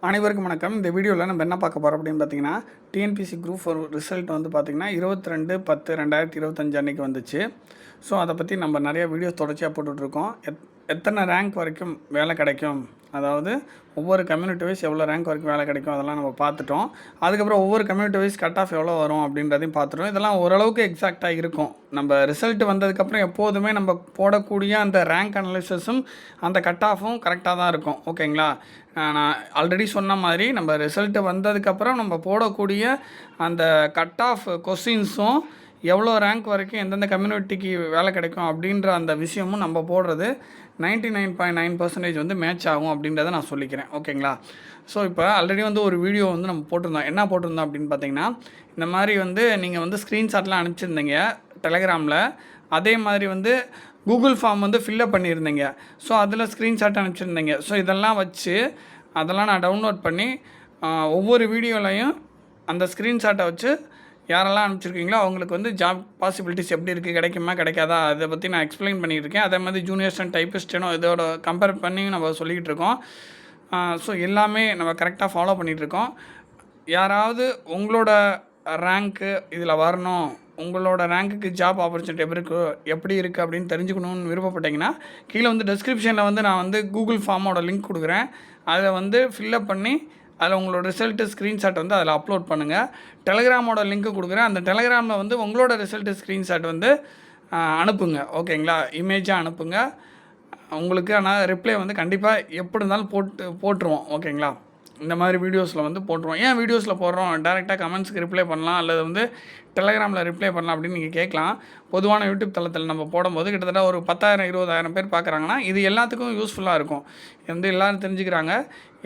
அனைவருக்கும் வணக்கம். இந்த வீடியோவில் நம்ம என்ன பார்க்க போகிறோம் அப்படின்னு பார்த்தீங்கன்னா, டிஎன்பிஎஸ்சி குரூப் 4 ரிசல்ட் வந்து பார்த்தீங்கன்னா 22/10/2025 அன்றைக்கி வந்துச்சு. ஸோ அதை பற்றி நம்ம நிறைய வீடியோஸ் தொடர்ச்சியாக போட்டுட்ருக்கோம். எத்தனை ரேங்க் வரைக்கும் வேலை கிடைக்கும், அதாவது ஒவ்வொரு கம்யூனிட்டி வைஸ் எவ்வளோ ரேங்க் வரைக்கும் வேலை கிடைக்கும் அதெல்லாம் நம்ம பார்த்துட்டோம். அதுக்கப்புறம் ஒவ்வொரு கம்யூனிட்டி வைஸ் கட் ஆஃப் எவ்வளோ வரும் அப்படின்றதையும் பார்த்துட்டோம். இதெல்லாம் ஓரளவுக்கு எக்ஸாக்டாக இருக்கும். நம்ம ரிசல்ட் வந்ததுக்கப்புறம் எப்போதுமே நம்ம போடக்கூடிய அந்த ரேங்க் அனலிசிஸும் அந்த கட் ஆஃபும் கரெக்டாக தான் இருக்கும். ஓகேங்களா? நான் ஆல்ரெடி சொன்ன மாதிரி நம்ம ரிசல்ட்டு வந்ததுக்கப்புறம் நம்ம போடக்கூடிய அந்த கட் ஆஃப் கொஸ்டின்ஸும் எவ்வளோ ரேங்க் வரைக்கும் எந்தெந்த கம்யூனிட்டிக்கு வேலை கிடைக்கும் அப்படின்ற அந்த விஷயமும் நம்ம போடுறது 99.9% வந்து மேட்ச் ஆகும் அப்படின்றத நான் சொல்லிக்கிறேன். ஓகேங்களா? ஸோ இப்போ ஆல்ரெடி வந்து ஒரு வீடியோ வந்து நம்ம போட்டிருந்தோம். என்ன போட்டிருந்தோம் அப்படின்னு பார்த்தீங்கன்னா, இந்த மாதிரி வந்து நீங்கள் வந்து ஸ்க்ரீன்ஷாட்லாம் அனுப்பிச்சிருந்தீங்க டெலகிராமில். அதே மாதிரி வந்து கூகுள் ஃபார்ம் வந்து ஃபில்லப் பண்ணியிருந்தீங்க. ஸோ அதில் ஸ்க்ரீன்ஷாட் அனுப்பிச்சிருந்தீங்க. ஸோ இதெல்லாம் வச்சு அதெல்லாம் நான் டவுன்லோட் பண்ணி ஒவ்வொரு வீடியோலையும் அந்த ஸ்க்ரீன்ஷாட்டை வச்சு யாரெல்லாம் அனுப்பிச்சிருக்கீங்களோ அவங்களுக்கு வந்து ஜாப் பாசிபிலிட்டிஸ் எப்படி இருக்குது, கிடைக்குமா கிடைக்காதா, அதை பற்றி நான் எக்ஸ்பிளைன் பண்ணியிருக்கேன். அதே மாதிரி ஜூனியர்ஸ் அண்ட் டைப்பிஸ்டனோ இதோட கம்பேர் பண்ணி நம்ம சொல்லிக்கிட்டு இருக்கோம். ஸோ எல்லாமே நம்ம கரெக்டாக ஃபாலோ பண்ணிகிட்ருக்கோம். யாராவது உங்களோட ரேங்க்கு இதில் வரணும், உங்களோட ரேங்க்குக்கு ஜாப் ஆப்பர்ச்சுனிட்டி எப்படி இருக்குது அப்படின்னு தெரிஞ்சுக்கணுன்னு விருப்பப்பட்டீங்கன்னா கீழே வந்து டெஸ்கிரிப்ஷனில் வந்து நான் வந்து கூகுள் ஃபார்மோட லிங்க் கொடுக்குறேன். அதை வந்து ஃபில்லப் பண்ணி அதில் உங்களோட ரிசல்ட்டு ஸ்க்ரீன்ஷாட் வந்து அதில் அப்லோட் பண்ணுங்கள். டெலகிராமோட லிங்க்கு கொடுக்குறேன். அந்த டெலகிராமில் வந்து உங்களோட ரிசல்ட்டு ஸ்க்ரீன்ஷாட் வந்து அனுப்புங்க. ஓகேங்களா? இமேஜாக அனுப்புங்க. உங்களுக்கு ஆனால் ரிப்ளை வந்து கண்டிப்பாக எப்படி இருந்தாலும் போட்டுருவோம். ஓகேங்களா? இந்த மாதிரி வீடியோஸில் வந்து போட்டுருவோம். ஏன் வீடியோஸில் போடுறோம், டேரெக்டாக கமெண்ட்ஸுக்கு ரிப்ளை பண்ணலாம் அல்லது வந்து டெலகிராமில் ரிப்ளை பண்ணலாம் அப்படின்னு நீங்கள் கேட்கலாம். பொதுவான யூடியூப் தளத்தில் நம்ம போடும்போது கிட்டத்தட்ட ஒரு 10,000-20,000 பேர் பார்க்குறாங்கன்னா இது எல்லாத்துக்கும் யூஸ்ஃபுல்லாக இருக்கும். வந்து எல்லோரும் தெரிஞ்சுக்கிறாங்க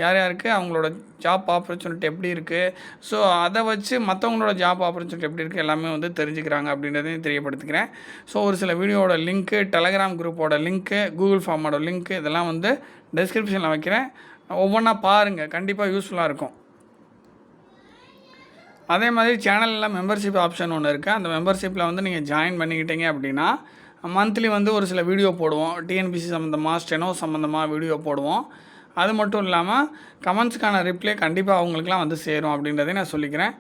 யார் யாருக்கு அவங்களோட ஜாப் ஆப்பர்ச்சுனிட்டி எப்படி இருக்குது. ஸோ அதை வச்சு மற்றவங்களோட ஜாப் ஆப்பர்ச்சுனிட்டி எப்படி இருக்குது எல்லாமே வந்து தெரிஞ்சுக்கிறாங்க அப்படின்றதையும் தெரியப்படுத்திக்கிறேன். ஸோ ஒரு சில வீடியோவோட லிங்க்கு, டெலகிராம் குரூப்போட லிங்க்கு, கூகுள் ஃபார்மோட லிங்க்கு இதெல்லாம் வந்து டெஸ்கிரிப்ஷனில் வைக்கிறேன். ஒவ்வொன்றா பாருங்கள், கண்டிப்பாக யூஸ்ஃபுல்லாக இருக்கும். அதே மாதிரி சேனலில் மெம்பர்ஷிப் ஆப்ஷன் ஒன்று இருக்குது. அந்த மெம்பர்ஷிப்பில் வந்து நீங்கள் ஜாயின் பண்ணிக்கிட்டீங்க அப்படின்னா மந்த்லி வந்து ஒரு சில வீடியோ போடுவோம். டிஎன்பிசி சம்மந்தமாக, ஸ்டெனோ சம்மந்தமாக வீடியோ போடுவோம். அது மட்டும் இல்லாமல் கமெண்ட்ஸுக்கான ரிப்ளை கண்டிப்பாக அவங்களுக்குலாம் வந்து சேரும் அப்படின்றதையும் நான் சொல்லிக்கிறேன்.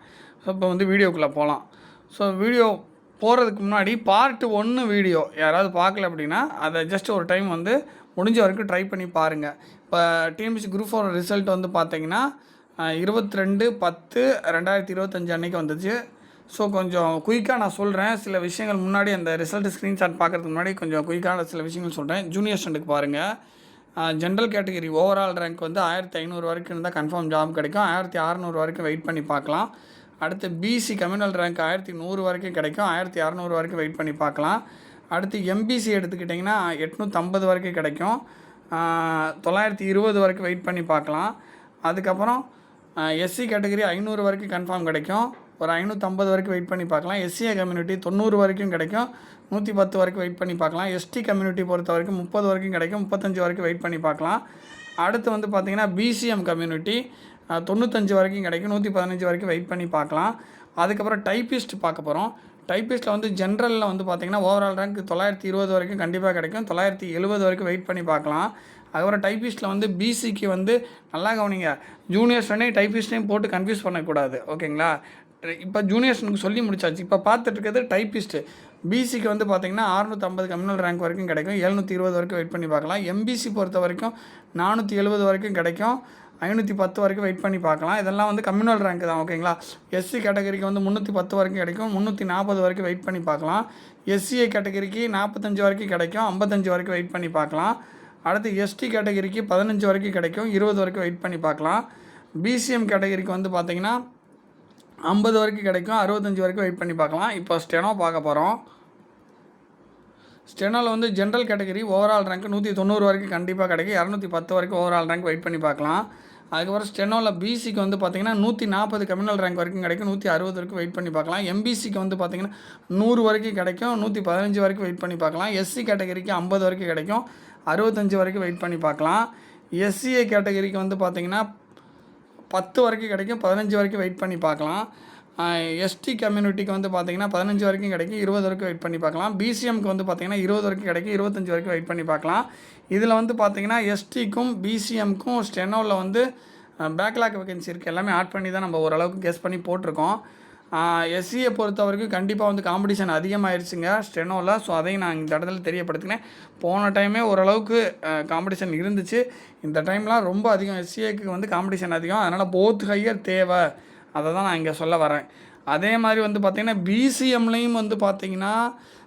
ஸோ இப்போ வந்து வீடியோக்குள்ளே போகலாம். ஸோ வீடியோ போகிறதுக்கு முன்னாடி பார்ட் 1 வீடியோ யாராவது பார்க்கல அப்படின்னா அதை ஜஸ்ட் ஒரு டைம் வந்து முடிஞ்ச வரைக்கும் ட்ரை பண்ணி பாருங்கள். இப்போ டிஎன்பிசி குரூப் 4 ரிசல்ட் வந்து பார்த்தீங்கன்னா 22/10/2025 அன்றைக்கி வந்துச்சு. ஸோ கொஞ்சம் குயிக்காக நான் சொல்கிறேன். சில விஷயங்கள் முன்னாடி அந்த ரிசல்ட் ஸ்க்ரீன்ஷாட் பார்க்குறதுக்கு முன்னாடி கொஞ்சம் குயிக்கான சில விஷயங்கள் சொல்கிறேன். ஜூனியர் ஸ்டூடெண்ட்டுக்கு பாருங்கள். ஜென்ரல் கேட்டகரி ஓவரால் ரேங்க் வந்து 1500 வரைக்கும் இருந்தால் கன்ஃபார்ம் ஜாப் கிடைக்கும். 1600 வரைக்கும் வெயிட் பண்ணி பார்க்கலாம். அடுத்து பிசி கம்யூனல் ரேங்க் 1100 வரைக்கும் கிடைக்கும். 1600 வரைக்கும் வெயிட் பண்ணி பார்க்கலாம். அடுத்து எம்பிசி எடுத்துக்கிட்டிங்கன்னா 850 வரைக்கும் கிடைக்கும். 920 வரைக்கும் வெயிட் பண்ணி பார்க்கலாம். அதுக்கப்புறம் எஸ்சி கேட்டகரி 500 வரைக்கும் கன்ஃபார்ம் கிடைக்கும். ஒரு 550 வரைக்கும் வெயிட் பண்ணி பார்க்கலாம். எஸ்சிஏ கம்யூனிட்டி 90 வரைக்கும் கிடைக்கும். 110 வரைக்கும் வெயிட் பண்ணி பார்க்கலாம். எஸ்டி கம்யூனிட்டி பொறுத்த வரைக்கும் 30 வரைக்கும் கிடைக்கும். 35 வரைக்கும் வெயிட் பண்ணி பார்க்கலாம். அடுத்து வந்து பார்த்திங்கன்னா பிசிஎம் கம்யூனிட்டி 95 வரைக்கும் கிடைக்கும். 115 வரைக்கும் வெயிட் பண்ணி பார்க்கலாம். அதுக்கப்புறம் டைப்பிஸ்ட் பார்க்க போகிறோம். டைப்பிஸ்ட்டில் வந்து ஜென்ரலில் வந்து பார்த்திங்கன்னா ஓவரால் ரேங்க் 920 வரைக்கும் கண்டிப்பாக கிடைக்கும். 970 வரைக்கும் வெயிட் பண்ணி பார்க்கலாம். அதுக்கப்புறம் டைப்பிஸ்ட்டில் வந்து பிசிக்கு வந்து நல்லா கவனிங்க, ஜூனியர்ஸ்டே டைப்பிஸ்ட்டையும் போட்டு கன்ஃபியூஸ் பண்ணக்கூடாது. ஓகேங்களா? இப்போ ஜூனியர்ஸ்னுக்கு சொல்லி முடிச்சாச்சு. இப்போ பார்த்துட்டு இருக்கிறது டைப்பிஸ்ட்டு. பிசிக்கு வந்து பார்த்திங்கன்னா 650 கம்யூனல் ரேங்க் வரைக்கும் கிடைக்கும். 720 வரைக்கும் வெயிட் பண்ணி பார்க்கலாம். எம்பிசி பொறுத்த வரைக்கும் 470 வரைக்கும் கிடைக்கும். 510 வரைக்கும் வெயிட் பண்ணி பார்க்கலாம். இதெல்லாம் வந்து கம்யூனல் ரேங்க் தான். ஓகேங்களா? எஸ்சி கேட்டகரிக்கு வந்து 310 வரைக்கும் கிடைக்கும். 340 வரைக்கும் வெயிட் பண்ணி பார்க்கலாம். எஸ்சிஏ கேட்டகரிக்கு 45 வரைக்கும் கிடைக்கும். 55 வரைக்கும் வெயிட் பண்ணி பார்க்கலாம். அடுத்து எஸ்டி கேட்டகரிக்கு 15 வரைக்கும் கிடைக்கும். 20 வரைக்கும் வெயிட் பண்ணி பார்க்கலாம். பிசிஎம் கேட்டகரிக்கு வந்து பார்த்திங்கன்னா 50 வரைக்கும் கிடைக்கும். 65 வரைக்கும் வெயிட் பண்ணி பார்க்கலாம். இப்போ ஸ்டெனோ பார்க்க போகிறோம். ஸ்டெனோவில் வந்து ஜென்ரல் கேட்டகரி ஓவரால் ரேங்க் 190 வரைக்கும் கண்டிப்பாக கிடைக்கும். 210 வரைக்கும் ஓவரால் ரேங்க் வெயிட் பண்ணி பார்க்கலாம். அதுக்கப்புறம் ஸ்டெனோவில் பிசிக்கு வந்து பார்த்திங்கன்னா 140 கம்யூனல் ரேங்க் வரைக்கும் கிடைக்கும். 160 வரைக்கும் வெயிட் பண்ணி பார்க்கலாம். எம்பிசிக்கு வந்து பார்த்திங்கன்னா 100 வரைக்கும் கிடைக்கும். 115 வரைக்கும் வெயிட் பண்ணி பார்க்கலாம். எஸ்சி கேட்டகரிக்கு 50 வரைக்கும் கிடைக்கும். 65 வரைக்கும் வெயிட் பண்ணி பார்க்கலாம். எஸ்சிஏ கேட்டகரிக்கு வந்து பார்த்திங்கன்னா 10 வரைக்கும் கிடைக்கும். 15 வரைக்கும் வெயிட் பண்ணி பார்க்கலாம். எஸ்டி கம்யூனிட்டிக்கு வந்து பார்த்திங்கன்னா 15 வரைக்கும் கிடைக்கும். 20 வரைக்கும் வெயிட் பண்ணி பார்க்கலாம். பிசிஎம்க்கு வந்து பார்த்திங்கன்னா 20 வரைக்கும் கிடைக்கும். 25 வரைக்கும் வெயிட் பண்ணி பார்க்கலாம். இதில் வந்து பார்த்திங்கன்னா எஸ்டிக்கும் பிசிஎம்க்கும் ஸ்டெனோவில் வந்து பேக்லாக் வேகன்சி இருக்குது, எல்லாமே ஆட் பண்ணி தான் நம்ம ஓரளவுக்கு கெஸ் பண்ணி போட்டிருக்கோம். எஸ்சியை பொறுத்த வரைக்கும் கண்டிப்பாக வந்து காம்படிஷன் அதிகமாகிடுச்சுங்க ஸ்டெனோவில். ஸோ அதையும் நான் இந்த இடத்துல தெரியப்படுத்தினேன். போன டைமே ஓரளவுக்கு காம்படிஷன் இருந்துச்சு, இந்த டைம்லாம் ரொம்ப அதிகம். எஸ்சிஏக்கு வந்து காம்படிஷன் அதிகம், அதனால் போத் ஹையர் தேவை, அதை தான் நான் இங்கே சொல்ல வரேன். அதே மாதிரி வந்து பார்த்திங்கன்னா பிசிஎம்லேயும் வந்து பார்த்திங்கன்னா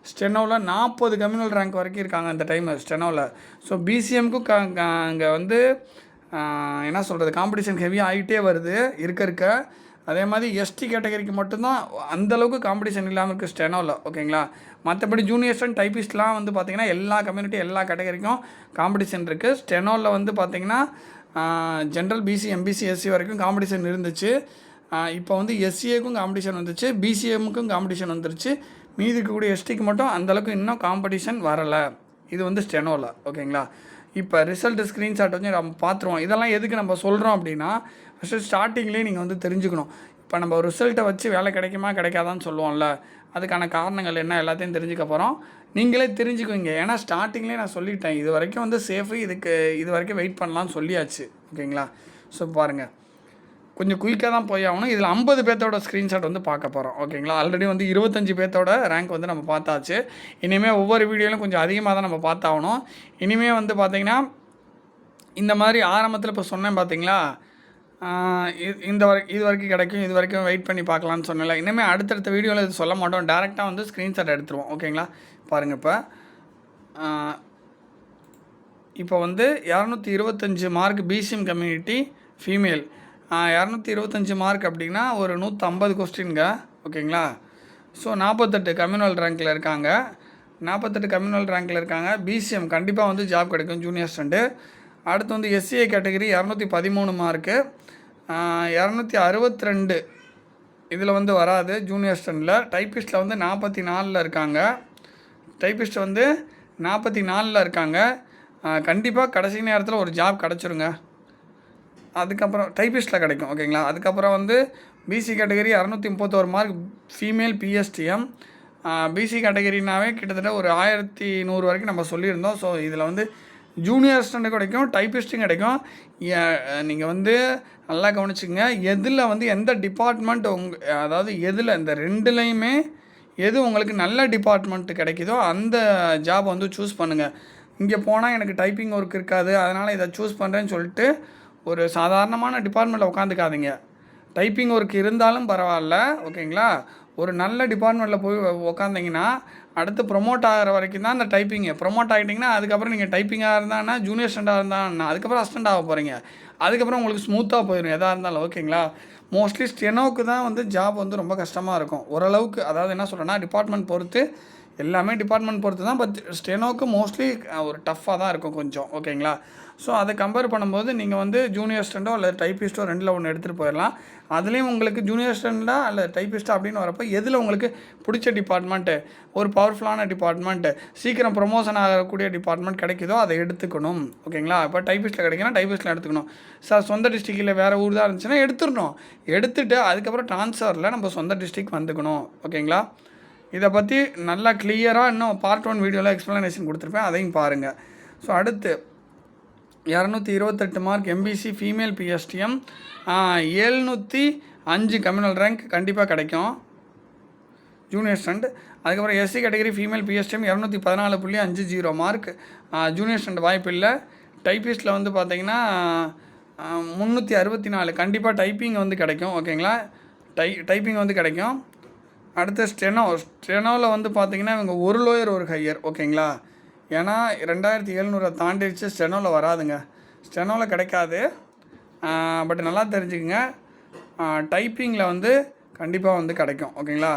ஸ்டெனோவில் 40 கம்யூனல் ரேங்க் வரைக்கும் இருக்காங்க இந்த டைம் ஸ்டெனோவில். ஸோ பிசிஎம்க்கும் அங்கே வந்து என்ன சொல்கிறது, காம்படிஷன் ஹெவியாக ஆகிட்டே வருது இருக்க. அதே மாதிரி எஸ்டி கேட்டகரிக்கு மட்டும்தான் அந்தளவுக்கு காம்படிஷன் இல்லாமல் இருக்குது ஸ்டெனோவில், ஓகேங்களா. மற்றபடி ஜூனியர்ஸ் அண்ட் டைப்பிஸ்ட்லாம் வந்து பார்த்திங்கன்னா எல்லா கம்யூனிட்டி எல்லா கேட்டகரிக்கும் காம்படிஷன் இருக்குது. ஸ்டெனோவில் வந்து பார்த்திங்கன்னா ஜென்ரல் பிசி எம்பிசி எஸ்சி வரைக்கும் காம்படிஷன் இருந்துச்சு. இப்போ வந்து எஸ்சிஏக்கும் காம்படிஷன் வந்துச்சு, பிசிஎம்முக்கும் காம்படிஷன் வந்துருச்சு. மீதி இருக்கக்கூடிய எஸ்டிக்கு மட்டும் அந்தளவுக்கு இன்னும் காம்படிஷன் வரலை. இது வந்து ஸ்டெனோவில், ஓகேங்களா. இப்போ ரிசல்ட்டு ஸ்க்ரீன்ஷாட் வந்து நம்ம பார்த்துருவோம். இதெல்லாம் எதுக்கு நம்ம சொல்கிறோம் அப்படின்னா, ஃபஸ்ட்டு ஸ்டார்டிங்லேயே நீங்கள் வந்து தெரிஞ்சுக்கணும். இப்போ நம்ம ரிசல்ட்டை வச்சு வேலை கிடைக்குமா கிடைக்காதான்னு சொல்லுவோம்ல, அதுக்கான காரணங்கள் என்ன எல்லாத்தையும் தெரிஞ்சுக்க போகிறோம். நீங்களே தெரிஞ்சுக்குவீங்க. ஏன்னா ஸ்டார்டிங்லேயே நான் சொல்லிட்டேன், இது வரைக்கும் வந்து சேஃபு, இது வரைக்கும் வெயிட் பண்ணலான்னு சொல்லியாச்சு, ஓகேங்களா. ஸோ பாருங்கள், கொஞ்சம் குயிக்காக தான் போய் ஆகணும். இதில் 50 பேர்த்தோட ஸ்க்ரீன்ஷாட் வந்து பார்க்க போகிறோம், ஓகேங்களா. ஆல்ரெடி வந்து 25 பேர்த்தோட ரேங்க் வந்து நம்ம பார்த்தாச்சு. இனிமேல் ஒவ்வொரு வீடியோலையும் கொஞ்சம் அதிகமாக தான் நம்ம பார்த்தாகணும். இனிமேல் வந்து பார்த்திங்கன்னா இந்த மாதிரி ஆரம்பத்தில் இப்போ சொன்னேன் பார்த்தீங்களா, இது வரைக்கும் கிடைக்கும், இது வரைக்கும் வெயிட் பண்ணி பார்க்கலான்னு சொன்னல. இனிமேல் அடுத்தடுத்த வீடியோவில் இது சொல்ல மாட்டோம், டேரெக்டாக வந்து ஸ்க்ரீன்ஷாட் எடுத்துருவோம், ஓகேங்களா. பாருங்கள், இப்போ வந்து 225 mark BCM community female, 225 mark அப்படின்னா ஒரு 150 கொஸ்டின்ங்க, ஓகேங்களா. ஸோ 48 கம்யூனல் ரேங்கில் இருக்காங்க, 48 கம்யூனல் ரேங்கில் இருக்காங்க. பிசிஎம் கண்டிப்பாக வந்து ஜாப் கிடைக்கும் ஜூனியர் ஸ்டண்டு. அடுத்து வந்து எஸ்சிஏ கேட்டகரி 213 மார்க்கு, 262 இதில் வந்து வராது ஜூனியர் ஸ்டண்டில். டைப்பிஸ்ட்டில் வந்து 44 இருக்காங்க, டைப்பிஸ்ட் வந்து 44 இருக்காங்க. கண்டிப்பாக கடைசி நேரத்தில் ஒரு ஜாப் கிடச்சிருங்க. அதுக்கப்புறம் டைப்பிஸ்ட்டில் கிடைக்கும், ஓகேங்களா. அதுக்கப்புறம் வந்து BC category 231 mark female PSTM. BC கேட்டகரினாவே கிட்டத்தட்ட ஒரு 1100 வரைக்கும் நம்ம சொல்லியிருந்தோம். ஸோ இதில் வந்து ஜூனியர் ஸ்டண்டு கிடைக்கும், டைப்பிஸ்ட்டும் கிடைக்கும். நீங்கள் வந்து நல்லா கவனிச்சுங்க, எதில் வந்து எந்த டிபார்ட்மெண்ட் அதாவது எதில் இந்த ரெண்டுலேயுமே எது உங்களுக்கு நல்ல டிபார்ட்மெண்ட் கிடைக்குதோ அந்த ஜாப் வந்து சூஸ் பண்ணுங்கள். இங்கே போனால் எனக்கு டைப்பிங் ஒர்க் இருக்காது, அதனால் இதை சூஸ் பண்ணுறேன்னு சொல்லிட்டு ஒரு சாதாரணமான டிபார்ட்மெண்ட்டில் உட்காந்துக்காதீங்க. டைப்பிங் ஒர்க் இருந்தாலும் பரவாயில்ல, ஓகேங்களா. ஒரு நல்ல டிபார்ட்மெண்ட்டில் போய் உட்காந்திங்கன்னா அடுத்து ப்ரொமோட் ஆகிற வரைக்கும் தான் அந்த டைப்பிங்கு. ப்ரொமோட் ஆகிட்டிங்கன்னா அதுக்கப்புறம் நீங்கள் டைப்பிங்காக இருந்தாங்கன்னா ஜூனியர் ஸ்டண்டாக இருந்தாங்கன்னா அதுக்கப்புறம் அசிஸ்டண்ட் ஆக போகிறீங்க. அதுக்கப்புறம் உங்களுக்கு ஸ்மூத்தாக போயிடும் எதாக இருந்தாலும், ஓகேங்களா. மோஸ்ட்லி ஸ்டெனோவுக்கு தான் வந்து ஜாப் வந்து ரொம்ப கஷ்டமாக இருக்கும் ஓரளவுக்கு. அதாவது என்ன சொல்கிறேன்னா, டிபார்ட்மெண்ட் பொறுத்து, எல்லாமே டிபார்ட்மெண்ட் பொறுத்து தான். பட் ஸ்டெனோவுக்கு மோஸ்ட்லி ஒரு டஃப்பாக தான் இருக்கும் கொஞ்சம், ஓகேங்களா. ஸோ அதை கம்பேர் பண்ணும்போது நீங்கள் வந்து ஜூனியர் ஸ்டண்டோ அல்லது டைப்பிஸ்ட்டோ ரெண்டில் ஒன்று எடுத்துகிட்டு போயிடலாம். அதுலேயும் உங்களுக்கு ஜூனியர் ஸ்டண்டா அல்லது டைப்பிஸ்ட்டா அப்படின்னு வரப்போ எதில் உங்களுக்கு பிடிச்ச டிபார்ட்மெண்ட்டு, ஒரு பவர்ஃபுல்லான டிபார்ட்மெண்ட்டு, சீக்கிரம் ப்ரொமோஷன் ஆகக்கூடிய டிபார்ட்மெண்ட் கிடைக்குதோ அதை எடுத்துக்கணும், ஓகேங்களா. இப்போ டைப்பிஸ்ட்டில் கிடைக்குன்னா டைப்பிஸ்ட்டில் எடுத்துக்கணும். சார் சொந்த டிஸ்ட்ரிக்டில் வேறு ஊர் தான் இருந்துச்சுன்னா எடுத்துடணும். எடுத்துகிட்டு அதுக்கப்புறம் ட்ரான்ஸ்ஃபரில் நம்ம சொந்த டிஸ்ட்ரிக் வந்துக்கணும், ஓகேங்களா. இதை பற்றி நல்லா கிளியராக இன்னும் பார்ட் 1 வீடியோவில் எக்ஸ்ப்ளனேஷன் கொடுத்துருப்பேன், அதையும் பாருங்கள். ஸோ அடுத்து 228 mark MBC female PSTM, 705 communal rank கண்டிப்பாக கிடைக்கும் ஜூனியர் ஸ்டண்ட். அதுக்கப்புறம் SC category female PSTM 214.50 mark, junior assistant வாய்ப்பு இல்லை. டைப்பிஸ்ட்டில் வந்து பார்த்தீங்கன்னா 364 கண்டிப்பாக டைப்பிங் வந்து கிடைக்கும், ஓகேங்களா. டைப்பிங் வந்து கிடைக்கும். அடுத்து ஸ்டெனோவில் வந்து பார்த்திங்கன்னா இவங்க ஒரு லோயர் ஒரு ஹையர், ஓகேங்களா. ஏன்னா 2700 தாண்டிடுச்சு, ஸ்டெனோவில் வராதுங்க, ஸ்டெனோவில் கிடைக்காது. பட் நல்லா தெரிஞ்சுக்கங்க, டைப்பிங்கில் வந்து கண்டிப்பாக வந்து கிடைக்கும், ஓகேங்களா.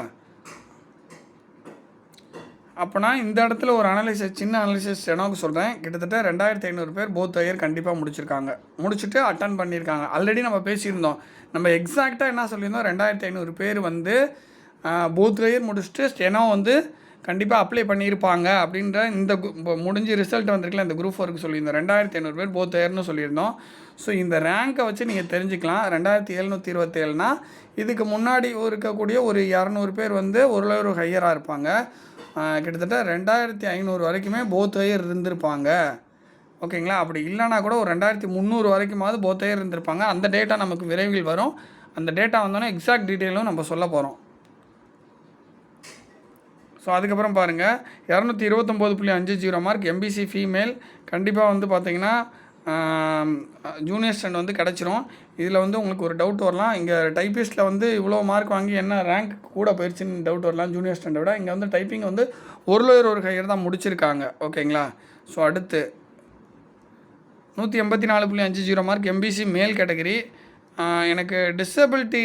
அப்போனா இந்த இடத்துல ஒரு சின்ன அனாலிசிஸ் ஸ்டெனோவுக்கு சொல்கிறேன். கிட்டத்தட்ட 2500 பேர் போத் ஹையர் கண்டிப்பாக முடிச்சுட்டு அட்டன் பண்ணியிருக்காங்க. ஆல்ரெடி நம்ம பேசியிருந்தோம், நம்ம எக்ஸாக்டாக என்ன சொல்லியிருந்தோம், 2500 பேர் வந்து போத் ஹையர் முடிச்சுட்டு ஸ்டெனோ வந்து கண்டிப்பாக அப்ளை பண்ணியிருப்பாங்க அப்படின்ற இந்த முடிஞ்சு ரிசல்ட் வந்திருக்கல இந்த குரூப் 4க்கு சொல்லியிருந்தோம். 2500 பேர் போத் ஹையர்னு சொல்லியிருந்தோம். ஸோ இந்த ரேங்கை வச்சு நீங்கள் தெரிஞ்சுக்கலாம். 2727னா இதுக்கு முன்னாடி இருக்கக்கூடிய ஒரு 200 பேர் வந்து ஒரு லெவல் ஹையராக இருப்பாங்க. கிட்டத்தட்ட 2500 வரைக்குமே போத் ஹையர் இருந்திருப்பாங்க, ஓகேங்களா. அப்படி இல்லைனா கூட ஒரு 2300 வரைக்குமாவது போத்தே இருந்திருப்பாங்க. அந்த டேட்டா நமக்கு விரைவில் வரும். அந்த டேட்டா வந்தோடனே எக்ஸாக்ட் டீட்டெயிலும் நம்ம சொல்ல போகிறோம். ஸோ அதுக்கப்புறம் பாருங்கள் 229.50 மார்க் எம்பிசி ஃபீமேல் கண்டிப்பாக வந்து பார்த்திங்கன்னா ஜூனியர் ஸ்டாண்ட் வந்து கிடச்சிரும். இதில் வந்து உங்களுக்கு ஒரு டவுட் வரலாம், இங்கே டைப்பிஸ்ட்டில் வந்து இவ்வளோ மார்க் வாங்கி என்ன ரேங்க் கூட போயிடுச்சுன்னு டவுட் வரலாம் ஜூனியர் ஸ்டாண்டை விட. இங்கே வந்து டைப்பிங் வந்து ஒரு லோயர் ஒரு ஹையர் தான் முடிச்சிருக்காங்க. ஓகேங்களா. ஸோ அடுத்து 184.50 மார்க் எம்பிசி மேல் கேட்டகரி. எனக்கு டிசபிலிட்டி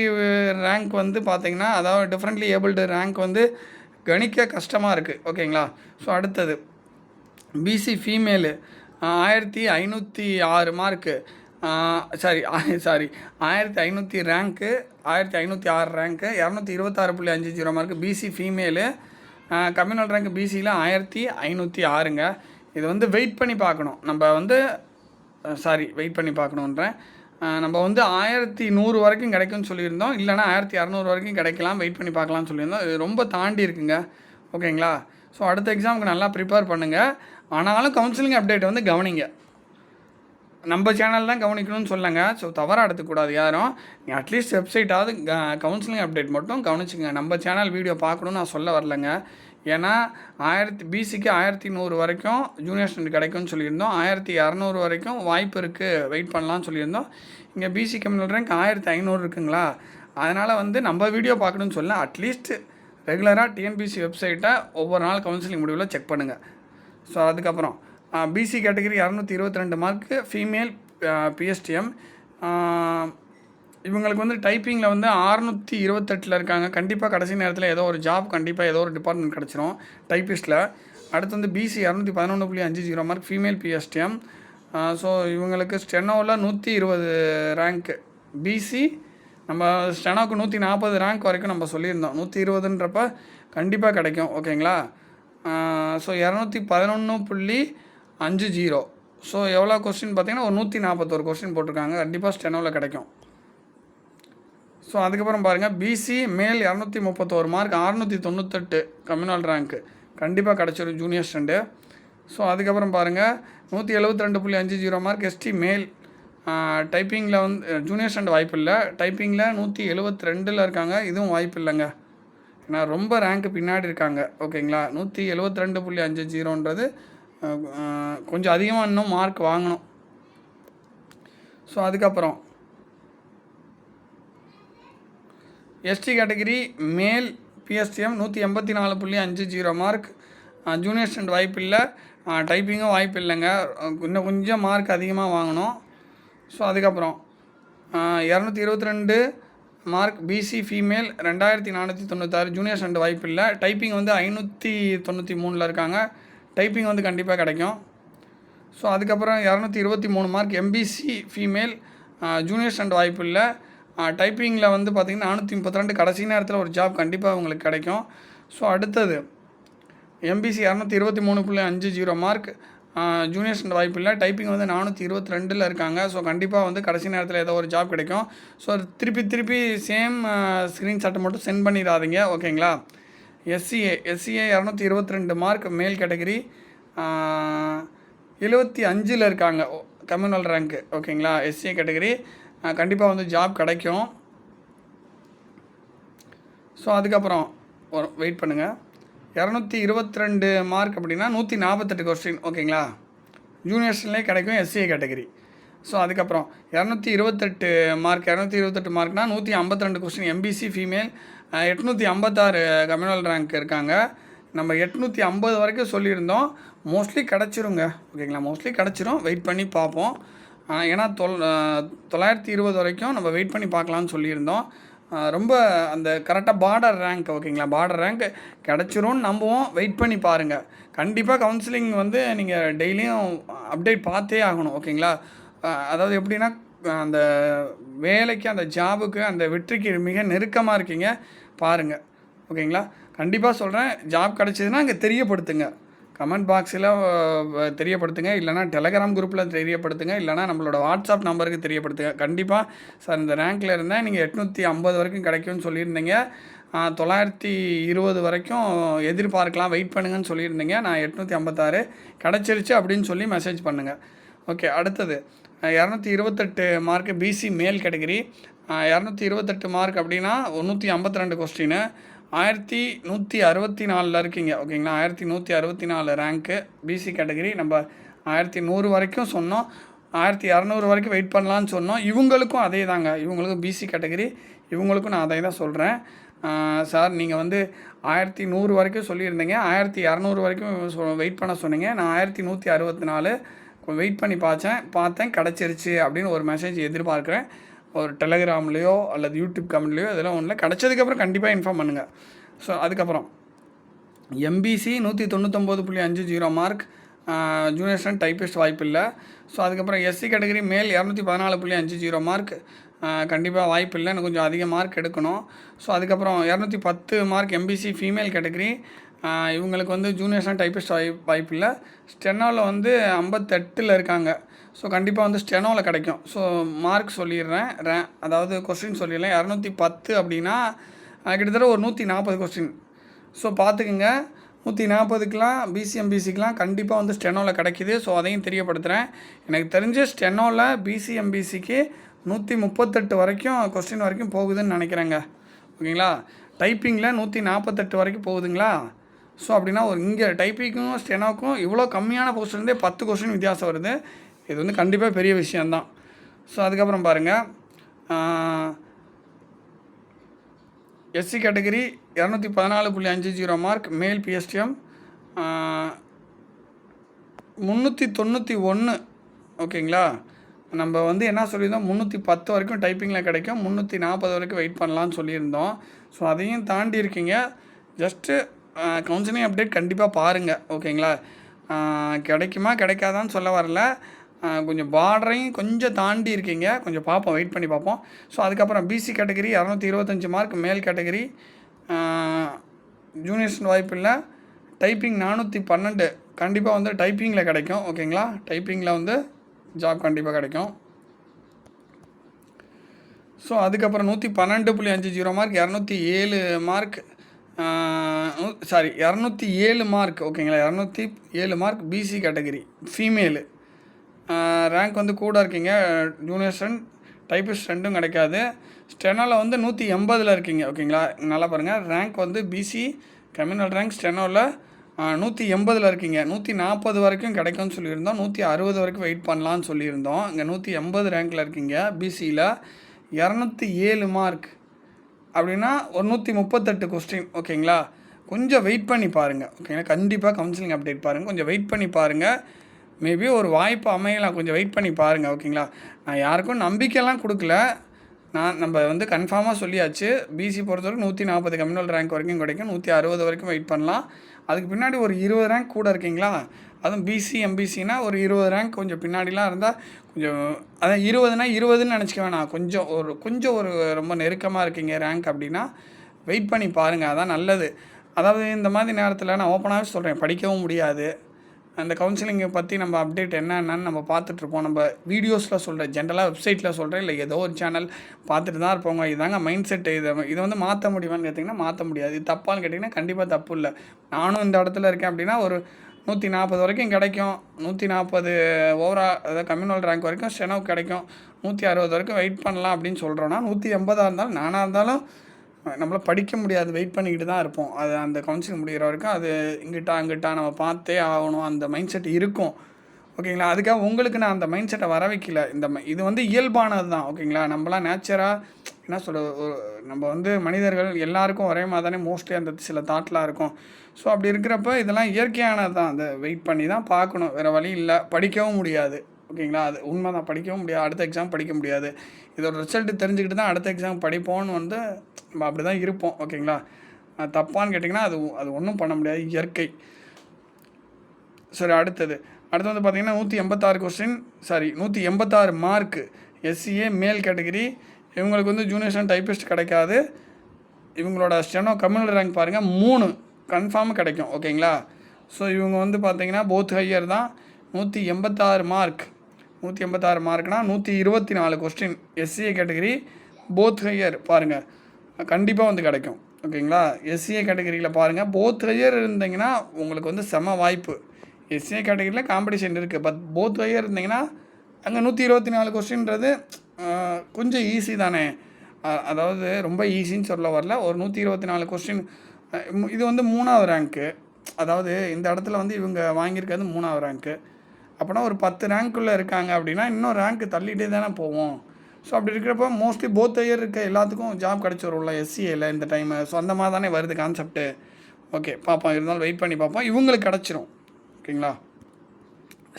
ரேங்க் வந்து பார்த்திங்கன்னா அதாவது டிஃப்ரெண்ட்லி ஏபிள்டு ரேங்க் வந்து கணிக்க கஷ்டமாக இருக்குது. ஓகேங்களா. ஸோ அடுத்தது BC female 1506 mark sorry 1500 rank 1506 rank 226.50 mark BC female. Communal rank பிசியில் 1506ங்க. இது வந்து வெயிட் பண்ணி பார்க்கணும். நம்ம வந்து வெயிட் பண்ணி பார்க்கணுன்றேன். நம்ம வந்து 1100 வரைக்கும் கிடைக்கும்னு சொல்லியிருந்தோம். இல்லைனா 1200 வரைக்கும் கிடைக்கலாம், வெயிட் பண்ணி பார்க்கலாம்னு சொல்லியிருந்தோம். இது ரொம்ப தாண்டி இருக்குங்க. ஓகேங்களா. ஸோ அடுத்த எக்ஸாமுக்கு நல்லா ப்ரிப்பேர் பண்ணுங்கள். ஆனாலும் கவுன்சிலிங் அப்டேட் வந்து கவனிங்க. நம்ம சேனல் தான் கவனிக்கணும்னு சொல்லுங்க. ஸோ தவறாக எடுத்துக்கூடாது யாரும். நீ அட்லீஸ்ட் வெப்சைட்டாவது கவுன்சிலிங் அப்டேட் மட்டும் கவனிச்சுங்க. நம்ம சேனல் வீடியோ பார்க்கணுன்னு நான் சொல்ல வரலைங்க. ஏன்னா பிசிக்கு 1100 வரைக்கும் ஜூனியர் ஸ்டாண்ட் கிடைக்கும்னு சொல்லியிருந்தோம். 1200 வரைக்கும் வாய்ப்பு இருக்குது, வெயிட் பண்ணலான்னு சொல்லியிருந்தோம். இங்கே பிசி கம்யூனல் ரேங்க் 1500 இருக்குங்களா. அதனால் வந்து நம்ம வீடியோ பார்க்கணுன்னு சொல்ல அட்லீஸ்ட் ரெகுலராக டிஎன்பிசி வெப்சைட்டை ஒவ்வொரு நாள் கவுன்சிலிங் முடிவில் செக் பண்ணுங்கள். ஸோ அதுக்கப்புறம் PC category 222 mark female PSTM. இவங்களுக்கு வந்து டைப்பிங்கில் வந்து 628 இருக்காங்க. கண்டிப்பாக கடைசி நேரத்தில் ஏதோ ஒரு ஜாப் கண்டிப்பாக ஏதோ ஒரு டிபார்ட்மெண்ட் கிடச்சிரும் டைப்பிஸ்ட்டில். அடுத்து வந்து BC 211.50 mark female PSTM. So இவங்களுக்கு ஸ்டெனோவில் 120 ரேங்க்கு. பிசி நம்ம ஸ்டெனோவுக்கு 140 ரேங்க் வரைக்கும் நம்ம சொல்லியிருந்தோம். 120ன்றப்ப கண்டிப்பாக கிடைக்கும். ஓகேங்களா. ஸோ 211.50. ஸோ எவ்வளோ கொஸ்டின் பார்த்திங்கன்னா ஒரு 141 கொஸ்டின் போட்டிருக்காங்க. கண்டிப்பாக ஸ்டெனோவில் கிடைக்கும். ஸோ அதுக்கப்புறம் பாருங்கள் பிசி மேல் 231 மார்க் 698 கம்யூனல் ரேங்க்கு கண்டிப்பாக கிடச்சிரும் ஜூனியர் ஸ்டாண்டு. ஸோ அதுக்கப்புறம் பாருங்கள் 172.50 மார்க் எஸ்டி மேல். டைப்பிங்கில் வந்து ஜூனியர் ஸ்டாண்ட் வாய்ப்பு இல்லை. டைப்பிங்கில் 172 இருக்காங்க. இதுவும் வாய்ப்பு இல்லைங்க. ஏன்னா ரொம்ப ரேங்க்கு பின்னாடி இருக்காங்க. ஓகேங்களா. 172.50ன்றது கொஞ்சம் அதிகமாக இன்னும் மார்க் வாங்கணும். ஸோ அதுக்கப்புறம் எஸ்டி கேட்டகிரி மேல் பிஎஸ்டிஎம் 184.50 மார்க் ஜூனியர் ஸ்டாண்ட் வாய்ப்பு இல்லை. டைப்பிங்கும் வாய்ப்பு இல்லைங்க. இன்னும் கொஞ்சம் மார்க் அதிகமாக வாங்கணும். ஸோ அதுக்கப்புறம் 222 mark BC female 2496 junior assistant வாய்ப்பு இல்லை. டைப்பிங் வந்து 593 இருக்காங்க. டைப்பிங் வந்து கண்டிப்பாக கிடைக்கும். ஸோ அதுக்கப்புறம் 223 mark MBC female junior assistant வாய்ப்பு இல்லை. டைப்பிங்கில் வந்து பார்த்திங்கன்னா 432 கடைசி நேரத்தில் ஒரு ஜாப் கண்டிப்பாக உங்களுக்கு கிடைக்கும். ஸோ அடுத்தது எம்பிசி 223.50 மார்க் ஜூனியர் ஸ்டாண்ட் வாய்ப்பு இல்லை. டைப்பிங் வந்து 422 இருக்காங்க. ஸோ கண்டிப்பாக வந்து கடைசி நேரத்தில் ஏதோ ஒரு ஜாப் கிடைக்கும். ஸோ திருப்பி சேம் ஸ்க்ரீன்ஷாட்டை மட்டும் சென்ட் பண்ணிடாதீங்க. ஓகேங்களா. எஸ்சிஏ 222 மார்க் மேல் கேட்டகரி 75 இருக்காங்க கம்யூனல் ரேங்க்கு. ஓகேங்களா. எஸ்சிஏ கேட்டகரி கண்டிப்பாக வந்து ஜாப் கிடைக்கும். ஸோ அதுக்கப்புறம் வெயிட் பண்ணுங்கள். 222 மார்க் அப்படின்னா 148 கொஸ்டின். ஓகேங்களா. ஜூனியர்ஸ்லேயே கிடைக்கும் எஸ்சிஏ கேட்டகரி. ஸோ அதுக்கப்புறம் 228 மார்க்னால் 152 question MBC female. 856 communal rank இருக்காங்க. நம்ம 850 வரைக்கும் சொல்லியிருந்தோம். மோஸ்ட்லி கிடச்சிருங்க. ஓகேங்களா. மோஸ்ட்லி கிடச்சிரும், வெயிட் பண்ணி பார்ப்போம். ஏன்னா 920 வரைக்கும் நம்ம வெயிட் பண்ணி பார்க்கலான்னு சொல்லியிருந்தோம். ரொம்ப அந்த கரெக்டாக பார்டர் ரேங்க். ஓகேங்களா. பார்டர் ரேங்க் கிடச்சிரும்னு நம்புவோம், வெயிட் பண்ணி பாருங்கள். கண்டிப்பாக கவுன்சிலிங் வந்து நீங்கள் டெய்லியும் அப்டேட் பார்த்தே ஆகணும். ஓகேங்களா. அதாவது எப்படின்னா அந்த வேலைக்கு அந்த ஜாபுக்கு அந்த வெற்றிக்கு மிக நெருக்கமாக இருக்கீங்க, பாருங்கள். ஓகேங்களா. கண்டிப்பாக சொல்கிறேன், ஜாப் கிடச்சிதுன்னா இங்கே தெரியப்படுத்துங்க. கமெண்ட் பாக்ஸில் தெரியப்படுத்துங்க, இல்லைனா டெலகிராம் குரூப்பில் தெரியப்படுத்துங்க, இல்லைனா நம்மளோட வாட்ஸ்அப் நம்பருக்கு தெரியப்படுத்துங்க. கண்டிப்பாக சார் இந்த ரேங்க்கில் இருந்தால் நீங்கள் 850 வரைக்கும் கிடைக்கும்னு சொல்லியிருந்தீங்க. 920 வரைக்கும் எதிர்பார்க்கலாம், வெயிட் பண்ணுங்கன்னு சொல்லியிருந்தீங்க. நான் 856 கிடச்சிருச்சு அப்படின்னு சொல்லி மெசேஜ் பண்ணுங்கள். ஓகே, அடுத்தது 228 மார்க்கு பிசி மேல் கேட்டகரி. 228 மார்க் அப்படின்னா 152 கொஸ்டின். 1164 இருக்கீங்க. ஓகேங்களா, 1164 ரேங்க்கு பிசி கேட்டகரி. நம்ம 1100 வரைக்கும் சொன்னோம், 1200 வரைக்கும் வெயிட் பண்ணலான்னு சொன்னோம். இவங்களுக்கும் அதே தாங்க, இவங்களுக்கும் பிசி கேட்டகரி, இவங்களுக்கும் நான் அதை தான் சொல்கிறேன். சார் நீங்கள் வந்து 1100 வரைக்கும் சொல்லியிருந்தீங்க, 1200 வரைக்கும் வெயிட் பண்ண சொன்னீங்க. நான் 1164 வெயிட் பண்ணி பார்த்தேன் கிடச்சிருச்சு அப்படின்னு ஒரு மெசேஜ் எதிர்பார்க்குறேன். ஒரு டெலகிராம்லேயோ அல்லது யூடியூப் கமெண்ட்லேயோ இதெல்லாம் ஒன்றில் கிடச்சதுக்கப்புறம் கண்டிப்பாக இன்ஃபார்ம் பண்ணுங்கள். ஸோ அதுக்கப்புறம் MBC 199.50 mark, junior student typist வாய்ப்பு இல்லை. ஸோ அதுக்கப்புறம் எஸ்சி கேட்டகரி மேல் 214.50 மார்க், கண்டிப்பாக வாய்ப்பு இல்லை, எனக்கு கொஞ்சம் அதிக மார்க் எடுக்கணும். ஸோ அதுக்கப்புறம் 210 மார்க் எம்பிசி ஃபீமேல் கேட்டகரி, இவங்களுக்கு வந்து ஜூனியர் ஸ்டூடெண்ட் டைப்பிஸ்ட் வாய்ப்பு இல்லை. ஸ்டெனோவில் வந்து 58 இருக்காங்க. ஸோ கண்டிப்பாக வந்து ஸ்டெனோவில் கிடைக்கும். ஸோ மார்க் சொல்லிடுறேன், அதாவது கொஸ்டின் சொல்லிடுறேன். 210 அப்படின்னா கிட்டத்தட்ட ஒரு 140 கொஸ்டின். ஸோ பார்த்துக்குங்க, 140க்குலாம் பிசிஎம்பிசிக்கெலாம் கண்டிப்பாக வந்து ஸ்டெனோவில் கிடைக்கிது. ஸோ அதையும் தெரியப்படுத்துகிறேன். எனக்கு தெரிஞ்ச ஸ்டெனோவில் பிசிஎம்பிசிக்கு 138 வரைக்கும் கொஸ்டின் வரைக்கும் போகுதுன்னு நினைக்கிறேங்க. ஓகேங்களா, டைப்பிங்கில் 148 வரைக்கும் போகுதுங்களா. ஸோ அப்படின்னா ஒரு இங்கே டைப்பிங்கும் ஸ்டெனோக்கும் இவ்வளோ கம்மியான போஸ்ட்லேருந்தே 10 கொஸ்டின் வித்தியாசம் வருது. இது வந்து கண்டிப்பாக பெரிய விஷயந்தான். ஸோ அதுக்கப்புறம் பாருங்கள், எஸ்சி கேட்டகரி 214.50 மார்க் மேல் பிஎஸ்டிஎம் 391. ஓகேங்களா, நம்ம வந்து என்ன சொல்லியிருந்தோம், 310 வரைக்கும் டைப்பிங்கில் கிடைக்கும், 340 வரைக்கும் வெயிட் பண்ணலான்னு சொல்லியிருந்தோம். ஸோ அதையும் தாண்டி இருக்கீங்க. ஜஸ்ட்டு கவுன்சிலிங் அப்டேட் கண்டிப்பாக பாருங்கள். ஓகேங்களா, கிடைக்குமா கிடைக்காதான்னு சொல்ல வரல, கொஞ்சம் பார்டரையும் கொஞ்சம் தாண்டி இருக்கீங்க, கொஞ்சம் பார்ப்போம், வெயிட் பண்ணி பார்ப்போம். ஸோ அதுக்கப்புறம் பிசி கேட்டகரி 225 மார்க் மேல் கேட்டகரி, ஜூனியர்ஸ் வாய்ப்பு இல்லை. டைப்பிங் 412 கண்டிப்பாக வந்து டைப்பிங்கில் கிடைக்கும். ஓகேங்களா, டைப்பிங்கில் வந்து ஜாப் கண்டிப்பாக கிடைக்கும். ஸோ அதுக்கப்புறம் 112.50 மார்க் 207 மார்க், 207 மார்க். ஓகேங்களா, 207 mark PC category female. Rank வந்து கூட இருக்கீங்க, ஜூனியர் ஸ்டூடெண்ட் டைப்பிஸ்ட் ரெண்டும் கிடைக்காது. ஸ்டெனோவில் வந்து 180 இருக்கீங்க. ஓகேங்களா, நல்லா பாருங்கள், ரேங்க் வந்து பிசி கம்யூனல் ரேங்க் ஸ்டெனோவில் 180 இருக்கீங்க. 140 வரைக்கும் கிடைக்கும்னு சொல்லியிருந்தோம், 160 வரைக்கும் வெயிட் பண்ணலான்னு சொல்லியிருந்தோம். இங்கே 180 ரேங்க்கில் இருக்கீங்க பிசியில். 207 மார்க் அப்படின்னா ஒரு 138 கொஸ்டின். ஓகேங்களா, கொஞ்சம் வெயிட் பண்ணி பாருங்கள். ஓகேங்களா, கண்டிப்பாக கவுன்சிலிங் அப்டேட் பாருங்கள், கொஞ்சம் வெயிட் பண்ணி பாருங்கள். மேபி ஒரு வாய்ப்பு அமையலாம், கொஞ்சம் வெயிட் பண்ணி பாருங்கள். ஓகேங்களா, நான் யாருக்கும் நம்பிக்கைலாம் கொடுக்கல, நம்ம வந்து கன்ஃபார்மாக சொல்லியாச்சு. பிசி பொறுத்தவரைக்கும் 140 கம்யூனல் ரேங்க் வரைக்கும் கிடைக்கும், 160 வரைக்கும் வெயிட் பண்ணலாம். அதுக்கு பின்னாடி ஒரு 20 ரேங்க் கூட இருக்கீங்களா, அதுவும் பிசி எம்பிசினா ஒரு 20 ரேங்க் கொஞ்சம் பின்னாடிலாம் இருந்தால் கொஞ்சம், அதான் 20னா 20ன்னு நினச்சிக்க வேணாம், கொஞ்சம் ஒரு ரொம்ப நெருக்கமாக இருக்கீங்க ரேங்க் அப்படின்னா வெயிட் பண்ணி பாருங்கள், அதான் நல்லது. அதாவது இந்த மாதிரி நேரத்தில் நான் ஓப்பனாகவே சொல்கிறேன், படிக்கவும் முடியாது. அந்த கவுன்சிலிங்கை பற்றி நம்ம அப்டேட் என்னென்னு நம்ம பார்த்துட்ருப்போம், நம்ம வீடியோஸில் சொல்கிறேன், ஜென்ரலாக வெப்சைட்டில் சொல்கிறேன், இல்லை ஏதோ ஒரு சேனல் பார்த்துட்டு தான் இருப்போங்க. இதாங்க மைண்ட் செட்டு. இதை வந்து மாற்ற முடியுமான்னு கேட்டிங்கன்னா மாற்ற முடியாது. இது தப்பான்னு கேட்டிங்கன்னா கண்டிப்பாக தப்பு இல்லை. நானும் இந்த இடத்துல இருக்கேன் அப்படின்னா ஒரு 140 வரைக்கும் கிடைக்கும், 140 ஓவரால் அதாவது கம்யூனல் ரேங்க் வரைக்கும் ஸ்டெனோ கிடைக்கும், 160 வரைக்கும் வெயிட் பண்ணலாம் அப்படின்னு சொல்கிறோன்னா, 180 இருந்தாலும் நானாக இருந்தாலும் நம்மளால் படிக்க முடியாது, வெயிட் பண்ணிக்கிட்டு தான் இருப்போம். அது அந்த கவுன்சிலிங் முடிகிற வரைக்கும் அது இங்கிட்டா நம்ம பார்த்தே ஆகணும், அந்த மைண்ட் செட் இருக்கும். ஓகேங்களா, அதுக்காக உங்களுக்கு நான் அந்த மைண்ட் செட்டை வர வைக்கல. இது வந்து இயல்பானது தான். ஓகேங்களா, நம்மளாம் நேச்சராக என்ன சொல்ல, நம்ம வந்து மனிதர்கள் எல்லாருக்கும் ஒரே மாதிரி தானே மோஸ்ட்லி அந்த சில தாட்லாம் இருக்கும். ஸோ அப்படி இருக்கிறப்ப இதெல்லாம் இயற்கையானது தான், அதை வெயிட் பண்ணி தான் பார்க்கணும், வேறு வழி இல்லை. படிக்கவும் முடியாது. ஓகேங்களா, அது உண்மை தான், படிக்கவும் முடியாது, அடுத்த எக்ஸாம் படிக்க முடியாது. இதோட ரிசல்ட்டு தெரிஞ்சுக்கிட்டு தான் அடுத்த எக்ஸாம் படிப்போம்னு வந்து நம்ம அப்படி தான் இருப்போம். ஓகேங்களா, தப்பான்னு கேட்டிங்கன்னா அது ஒன்றும் பண்ண முடியாது, இயற்கை. சரி, அடுத்து வந்து பார்த்திங்கன்னா 186 கொஸ்டின் 186 மார்க்கு எஸ்சிஏ மேல் கேட்டகரி. இவங்களுக்கு வந்து ஜூனியர் ஸ்டூடெண்ட் டைப்பிஸ்ட் கிடைக்காது. இவங்களோட ஸ்டெனோ கம்யூனல் ரேங்க் பாருங்கள் 3 கன்ஃபார்ம் கிடைக்கும். ஓகேங்களா, ஸோ இவங்க வந்து பார்த்திங்கன்னா போத் ஹையர் தான். 186 mark 186 மார்க்னால் 124 question SCA category both higher பாருங்கள், கண்டிப்பாக வந்து கிடைக்கும். ஓகேங்களா, எஸ்சிஏ கேட்டகரியில் பாருங்கள், போத் ஹையர் இருந்தீங்கன்னா உங்களுக்கு வந்து செம வாய்ப்பு. எஸ்ஏ கேட்டகரியில் காம்படிஷன் இருக்குது. பட் போத் வழியாக இருந்தீங்கன்னா அங்கே 124 கொஸ்டின்றது கொஞ்சம் ஈஸி தானே. அதாவது ரொம்ப ஈஸின்னு சொல்ல வரல. ஒரு 124 கொஸ்டின் இது வந்து 3வது ரேங்க்கு. அதாவது இந்த இடத்துல வந்து இவங்க வாங்கியிருக்கிறது 3வது ரேங்க்கு. அப்படின்னா ஒரு 10 ரேங்க்குள்ளே இருக்காங்க அப்படின்னா இன்னும் ரேங்க்கு தள்ளிகிட்டே தானே போவோம். ஸோ அப்படி இருக்கிறப்ப மோஸ்ட்லி போத் இயர் இருக்க எல்லாத்துக்கும் ஜாப் கிடச்சிரும்ல எஸ்சிஏல இந்த டைமு. ஸோ அந்த மாதிரி தானே வருது கான்செப்ட்டு. ஓகே பார்ப்போம், இருந்தாலும் வெயிட் பண்ணி பார்ப்போம். இவங்களுக்கு கிடச்சிரும் ஓகேங்களா,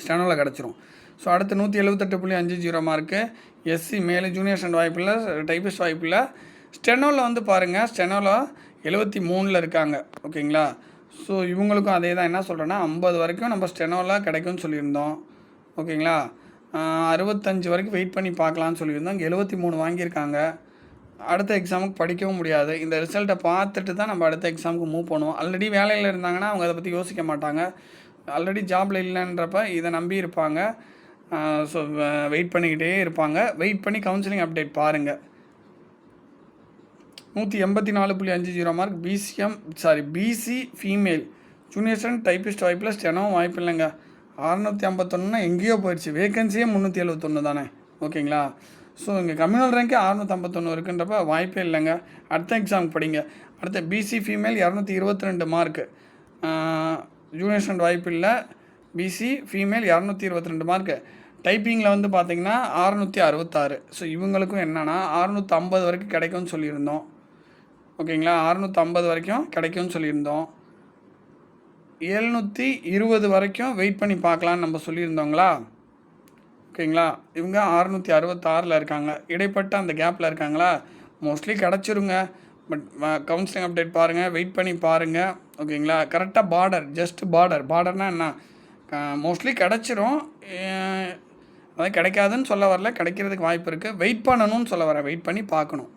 ஸ்டெனோவில் கிடச்சிரும். ஸோ அடுத்து 178.50 மார்க்கு எஸ்சி மேலே ஜூனியர் ஸ்டெனோ வாய்ப்பில்லை, டைப்பிஸ்ட் வாய்ப்பில்லை. ஸ்டெனோவில் வந்து பாருங்கள், ஸ்டெனோவில் 73 இருக்காங்க ஓகேங்களா. ஸோ இவங்களுக்கும் அதே தான். என்ன சொல்கிறேன்னா 50 வரைக்கும் நம்ம ஸ்டெனோவில் கிடைக்கும்னு சொல்லியிருந்தோம் ஓகேங்களா. 65 வரைக்கும் வெயிட் பண்ணி பார்க்கலான்னு சொல்லியிருந்தோம். இங்கே 73 வாங்கியிருக்காங்க. அடுத்த எக்ஸாமுக்கு படிக்கவும் முடியாது. இந்த ரிசல்ட்டை பார்த்துட்டு தான் நம்ம அடுத்த எக்ஸாமுக்கு மூவ் பண்ணுவோம். ஆல்ரெடி வேலையில் இருந்தாங்கன்னா அவங்க அதை பற்றி யோசிக்க மாட்டாங்க. ஆல்ரெடி ஜாபில் இல்லைன்றப்ப இதை நம்பி இருப்பாங்க. ஸோ வெயிட் பண்ணிக்கிட்டே இருப்பாங்க. வெயிட் பண்ணி கவுன்சிலிங் அப்டேட் பாருங்கள். 184.50 mark BC female junior student typist வாய்ப்பில் ஸ்டெனோவும் வாய்ப்பு இல்லைங்க. 651னா எங்கேயோ போயிடுச்சு. வேகன்சியே 371 தானே ஓகேங்களா. ஸோ இங்கே கம்யூனல் ரேங்கே 651 இருக்குன்றப்ப வாய்ப்பே இல்லைங்க. அடுத்த எக்ஸாமுக்கு படிங்க. அடுத்த BC female 222 mark junior student வாய்ப்பு இல்லை. PC female 222 mark. டைப்பிங்கில் வந்து பார்த்திங்கன்னா 666. ஸோ இவங்களுக்கும் என்னென்னா 650 வரைக்கும் கிடைக்கும்னு சொல்லியிருந்தோம் ஓகேங்களா. 650 வரைக்கும் கிடைக்கும்னு சொல்லியிருந்தோம். 720 வரைக்கும் வெயிட் பண்ணி பார்க்கலான்னு நம்ம சொல்லியிருந்தோங்களா ஓகேங்களா. இவங்க 666 இருக்காங்க. இடைப்பட்ட அந்த கேப்பில் இருக்காங்களா. மோஸ்ட்லி கிடச்சிருங்க. பட் கவுன்சிலிங் அப்டேட் பாருங்கள், வெயிட் பண்ணி பாருங்கள் ஓகேங்களா. கரெக்டாக பார்டர்னால் என்ன, மோஸ்ட்லி கிடச்சிரும். அதாவது கிடைக்காதுன்னு சொல்ல வரல, கிடைக்கிறதுக்கு வாய்ப்பு இருக்குது. வெயிட் பண்ணணும்னு சொல்ல வரேன், வெயிட் பண்ணி பார்க்கணும்.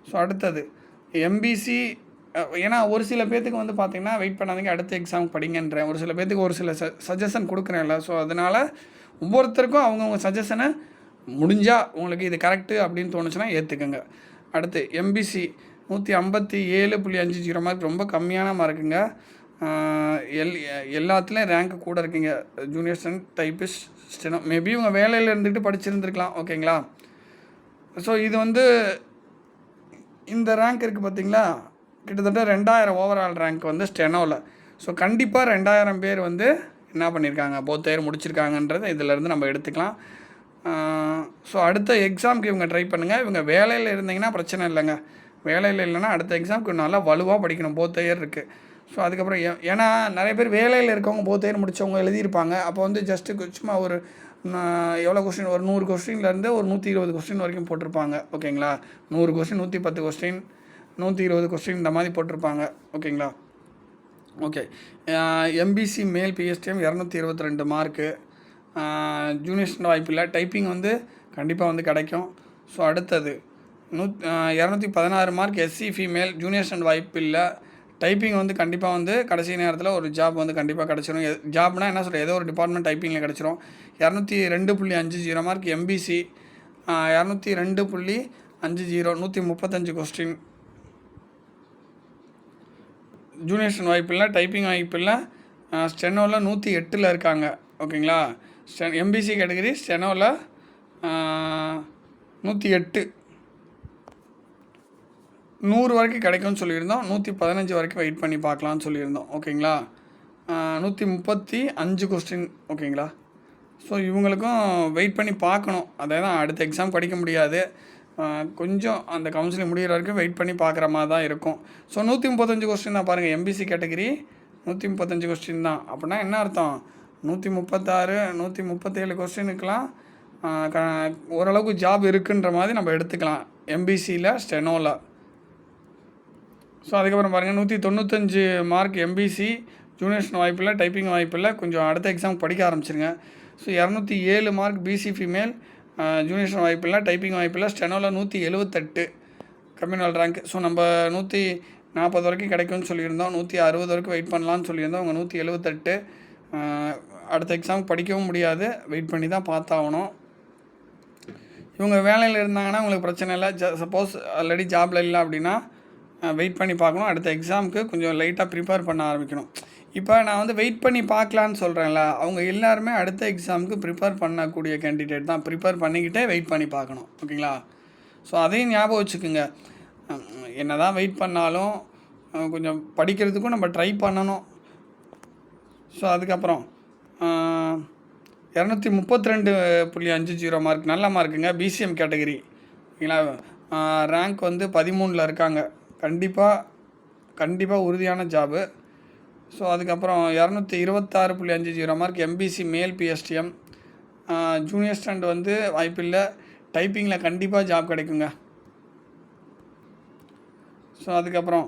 ஸோ அடுத்தது எம்பிசி. ஏன்னா ஒரு சில பேர்த்துக்கு வந்து பார்த்திங்கன்னா வெயிட் பண்ணாதீங்க, அடுத்த எக்ஸாம் படிங்கன்றேன். ஒரு சில பேர்த்துக்கு ஒரு சில சஜஷன் கொடுக்குறேன்ல. ஸோ அதனால் ஒவ்வொருத்தருக்கும் அவங்கவுங்க சஜஷனை முடிஞ்சால் உங்களுக்கு இது கரெக்டு அப்படின்னு தோணுச்சுன்னா ஏற்றுக்குங்க. அடுத்து எம்பிசி 157.50 மார்க் ரொம்ப கம்மியான மார்க்குங்க. எல்லாத்துலேயும் ரேங்க்கு கூட இருக்குங்க. Junior student typist steno maybe இவங்க வேலையில் இருந்துக்கிட்டு படிச்சிருந்துருக்கலாம் ஓகேங்களா. ஸோ இது வந்து இந்த ரேங்க் இருக்குது பார்த்திங்களா, கிட்டத்தட்ட 2000 ஓவரால் ரேங்க் வந்து ஸ்டெனோவில். ஸோ கண்டிப்பாக 2000 பேர் வந்து என்ன பண்ணியிருக்காங்க, போத் இயர் முடிச்சிருக்காங்கன்றது இதிலேருந்து நம்ம எடுத்துக்கலாம். ஸோ அடுத்த எக்ஸாமுக்கு இவங்க ட்ரை பண்ணுங்கள். இவங்க வேலையில் இருந்தீங்கன்னா பிரச்சனை இல்லைங்க. வேலையில் இல்லைன்னா அடுத்த எக்ஸாமுக்கு நல்லா வலுவாக படிக்கணும். போத் இயர் இருக்குது. ஸோ அதுக்கப்புறம் ஏன்னா நிறைய பேர் வேலையில் இருக்கவங்க போத் இயர் முடித்தவங்க எழுதியிருப்பாங்க. அப்போ வந்து ஜஸ்ட்டு சும்மா ஒரு எவ்வளோ கொஸ்டின், ஒரு 100 கொஸ்டின்லேருந்து ஒரு 120 கொஸ்டின் வரைக்கும் போட்டிருப்பாங்க ஓகேங்களா. 100 கொஸ்டின் 110 கொஸ்டின் 120 கொஸ்டின் இந்த மாதிரி போட்டிருப்பாங்க ஓகேங்களா. Okay MBC male PSTM 222 mark junior student வாய்ப்பு இல்லை. டைப்பிங் வந்து கண்டிப்பாக வந்து கிடைக்கும். ஸோ அடுத்தது 216 mark SC female junior student வாய்ப்பு இல்லை. டைப்பிங் வந்து கண்டிப்பாக வந்து கடைசி நேரத்தில் ஒரு ஜாப் வந்து கண்டிப்பாக கிடச்சிரும். ஜாப்னால் என்ன சொல்கிறேன், ஏதோ ஒரு டிபார்ட்மெண்ட் டைப்பிங்கில் கிடச்சிரும். 202.50 mark MBC 202.50 135 question junior student வாய்ப்பு இல்லை. டைப்பிங் வாய்ப்பு இல்லை. ஸ்டெனோவில் 108 இருக்காங்க ஓகேங்களா. எம்பிசி கேட்டகரி ஸ்டெனோவில் 108 100 வரைக்கும் கிடைக்கும்னு சொல்லியிருந்தோம். 115 வரைக்கும் வெயிட் பண்ணி பார்க்கலான்னு சொல்லியிருந்தோம் ஓகேங்களா. 135 கொஸ்டின் ஓகேங்களா. ஸோ இவங்களுக்கும் வெயிட் பண்ணி பார்க்கணும். அதே தான் அடுத்த எக்ஸாம் படிக்க முடியாது. கொஞ்சம் அந்த கவுன்சிலிங் முடிகிற வரைக்கும் வெயிட் பண்ணி பார்க்குற மாதிரி தான் இருக்கும். ஸோ 135 கொஸ்டின் தான் பாருங்கள். எம்பிசி கேட்டகரி 135 கொஸ்டின் தான். அப்படின்னா என்ன அர்த்தம், 136 137 கொஸ்டினுக்கெலாம் ஓரளவுக்கு ஜாப் இருக்குன்ற மாதிரி நம்ம எடுத்துக்கலாம் எம்பிசியில் ஸ்டெனோவில். ஸோ அதுக்கப்புறம் பாருங்கள் 195 மார்க் எம்பிசி ஜூனியர் ஸ்டூடெண்ட் வாய்ப்பில்லை. டைப்பிங் வாய்ப்பில்லை. கொஞ்சம் அடுத்த எக்ஸாம் படிக்க ஆரம்பிச்சிருங்க. So 207 mark BC female junior student வாய்ப்பில்லை. டைப்பிங் வாய்ப்பில்லை. ஸ்டெனோவில் 178 கம்யூனல் ரேங்க். ஸோ நம்ம 140 வரைக்கும் கிடைக்கும்னு சொல்லியிருந்தோம். 160 வரைக்கும் வெயிட் பண்ணலான்னு சொல்லியிருந்தோம். அவங்க 178. அடுத்த எக்ஸாம் படிக்கவும் முடியாது, வெயிட் பண்ணி தான் பார்த்தாகணும். இவங்க வேலையில் இருந்தாங்கன்னா உங்களுக்கு பிரச்சனை இல்லை. சப்போஸ் ஆல்ரெடி ஜாபில் இல்லை அப்படின்னா வெயிட் பண்ணி பார்க்கணும். அடுத்த எக்ஸாமுக்கு கொஞ்சம் லைட்டாக ப்ரிப்பேர் பண்ண ஆரம்பிக்கணும். இப்போ நான் வந்து வெயிட் பண்ணி பார்க்கலான்னு சொல்கிறேன்ல, அவங்க எல்லாருமே அடுத்த எக்ஸாமுக்கு ப்ரிப்பேர் பண்ணக்கூடிய கேண்டிடேட் தான். ப்ரிப்பேர் பண்ணிக்கிட்டே வெயிட் பண்ணி பார்க்கணும். ஓகேங்களா? ஸோ அதையும் ஞாபகம் வச்சுக்கோங்க. என்ன தான் வெயிட் பண்ணாலும் கொஞ்சம் படிக்கிறதுக்கும் நம்ம ட்ரை பண்ணணும். ஸோ அதுக்கப்புறம் 232.50 மார்க் நல்ல மார்க்குங்க. BCM category. ஓகேங்களா? ரேங்க் வந்து 13ல் இருக்காங்க. கண்டிப்பாக உறுதியான ஜாபு. ஸோ அதுக்கப்புறம் 226.50 mark MBC male PSTM. Junior stand வந்து வாய்ப்பில்லை. டைப்பிங்கில் கண்டிப்பாக ஜாப் கிடைக்குங்க. ஸோ அதுக்கப்புறம்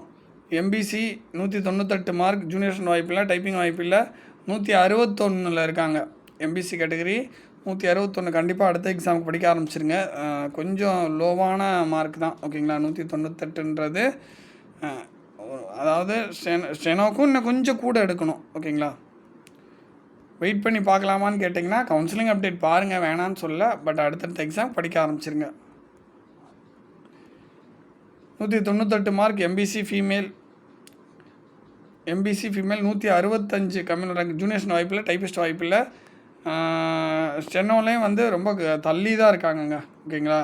எம்பிசி 198 மார்க் ஜூனியர் ஸ்டாண்ட் வாய்ப்பில்லை. டைப்பிங் வாய்ப்பில்லை. 161ல் இருக்காங்க. எம்பிசி கேட்டகரி 161 கண்டிப்பாக அடுத்த எக்ஸாமுக்கு படிக்க ஆரம்பிச்சிருங்க. கொஞ்சம் லோவான மார்க் தான். ஓகேங்களா? 198ன்றது அதாவது ஸ்டெனோக்கும் இன்னும் கொஞ்சம் கூட எடுக்கணும். ஓகேங்களா? வெயிட் பண்ணி பார்க்கலாமான்னு கேட்டிங்கன்னா கவுன்சிலிங் அப்டேட் பாருங்கள், வேணான்னு சொல்ல. பட் அடுத்தடுத்த எக்ஸாம் படிக்க ஆரம்பிச்சிருங்க. 198 mark MBC female 165 communal rank. Juniors வாய்ப்பில்லை. டைப்பிஸ்ட் வாய்ப்பில்லை. ஸ்டெனோலேயும் வந்து ரொம்ப தள்ளி தான் இருக்காங்கங்க. ஓகேங்களா?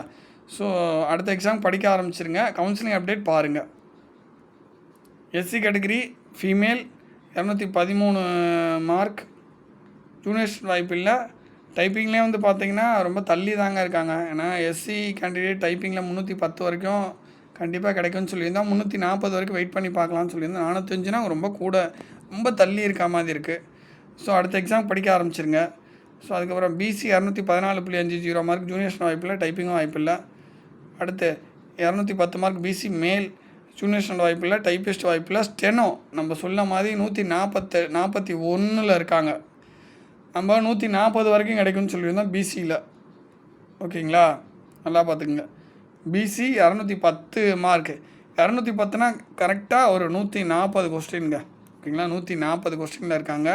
ஸோ அடுத்த எக்ஸாம் படிக்க ஆரம்பிச்சிருங்க. கவுன்சிலிங் அப்டேட் பாருங்கள். SC category female 213 mark juniors வாய்ப்பில்லை. டைப்பிங்லேயே வந்து பார்த்திங்கன்னா ரொம்ப தள்ளி தாங்க இருக்காங்க. ஏன்னா எஸ்சி கேண்டிடேட் டைப்பிங்கில் 310 வரைக்கும் கண்டிப்பாக கிடைக்கும்னு சொல்லியிருந்தோம். 340 வரைக்கும் வெயிட் பண்ணி பார்க்கலான்னு சொல்லியிருந்தோம். 405னா ரொம்ப கூட, ரொம்ப தள்ளி இருக்க மாதிரி இருக்குது. ஸோ அடுத்த எக்ஸாம் படிக்க ஆரம்பிச்சிருங்க. ஸோ அதுக்கப்புறம் பிசி 214.50 மார்க் ஜூனியர்ஸ் வாய்ப்பில்லை. டைப்பிங்கும் வாய்ப்பில்லை. அடுத்து 210 மார்க் பிசி மேல் ஜூனியர் ஸ்டாண்ட் வாய்ப்பில்லை. டைப்பிஸ்ட் வாய்ப்பில்லை. ஸ்டெனோ நம்ம சொன்ன மாதிரி 141ல் இருக்காங்க. நம்ம 140 வரைக்கும் கிடைக்கும்னு சொல்லியிருந்தோம் பிசியில். ஓகேங்களா? நல்லா பார்த்துக்குங்க. PC 210 mark. 210னா கரெக்டாக ஒரு 140 கொஸ்டின்ங்க. ஓகேங்களா? 140 கொஸ்டினில் இருக்காங்க.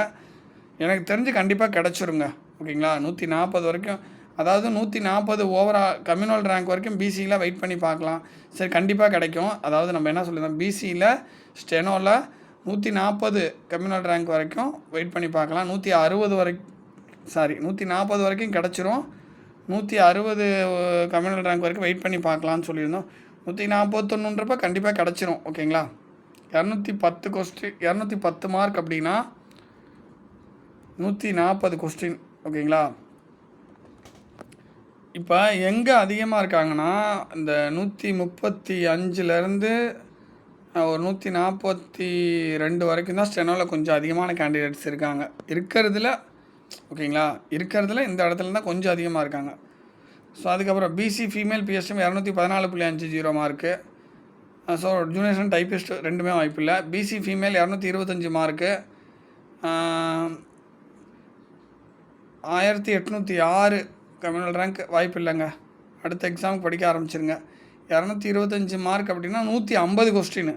எனக்கு தெரிஞ்சு கண்டிப்பாக கிடச்சிருங்க. ஓகேங்களா? 140 வரைக்கும், அதாவது 140 ஓவரால் கம்யூனல் ரேங்க் வரைக்கும் பிசியில் வெயிட் பண்ணி பார்க்கலாம். சரி, கண்டிப்பாக கிடைக்கும். அதாவது நம்ம என்ன சொல்லியிருந்தோம், பிசியில் ஸ்டெனோவில் 140 கம்யூனல் ரேங்க் வரைக்கும் வெயிட் பண்ணி பார்க்கலாம். 140 வரைக்கும் கிடச்சிரும். 160 கம்யூனல் ரேங்க் வரைக்கும் வெயிட் பண்ணி பார்க்கலான்னு சொல்லியிருந்தோம். 141ன்றப்ப கண்டிப்பாக கிடச்சிரும். ஓகேங்களா? 210 மார்க் அப்படின்னா 140 கொஸ்டின். ஓகேங்களா? இப்போ எங்கே அதிகமாக இருக்காங்கன்னா இந்த 135லேருந்து ஒரு 142 வரைக்கும் தான் ஸ்டெனோவில் கொஞ்சம் அதிகமான கேண்டிடேட்ஸ் இருக்காங்க. இருக்கிறதுல இந்த இடத்துல தான் கொஞ்சம் அதிகமாக இருக்காங்க. ஸோ அதுக்கப்புறம் BC female PSTM 214.50 mark. So junior typist ரெண்டுமே வாய்ப்பில்லை. BC female 225 mark. 1806 communal rank வாய்ப்பில்லைங்க. அடுத்த எக்ஸாமுக்கு படிக்க ஆரம்பிச்சிருங்க. 225 மார்க் அப்படின்னா 150 கொஸ்டின்.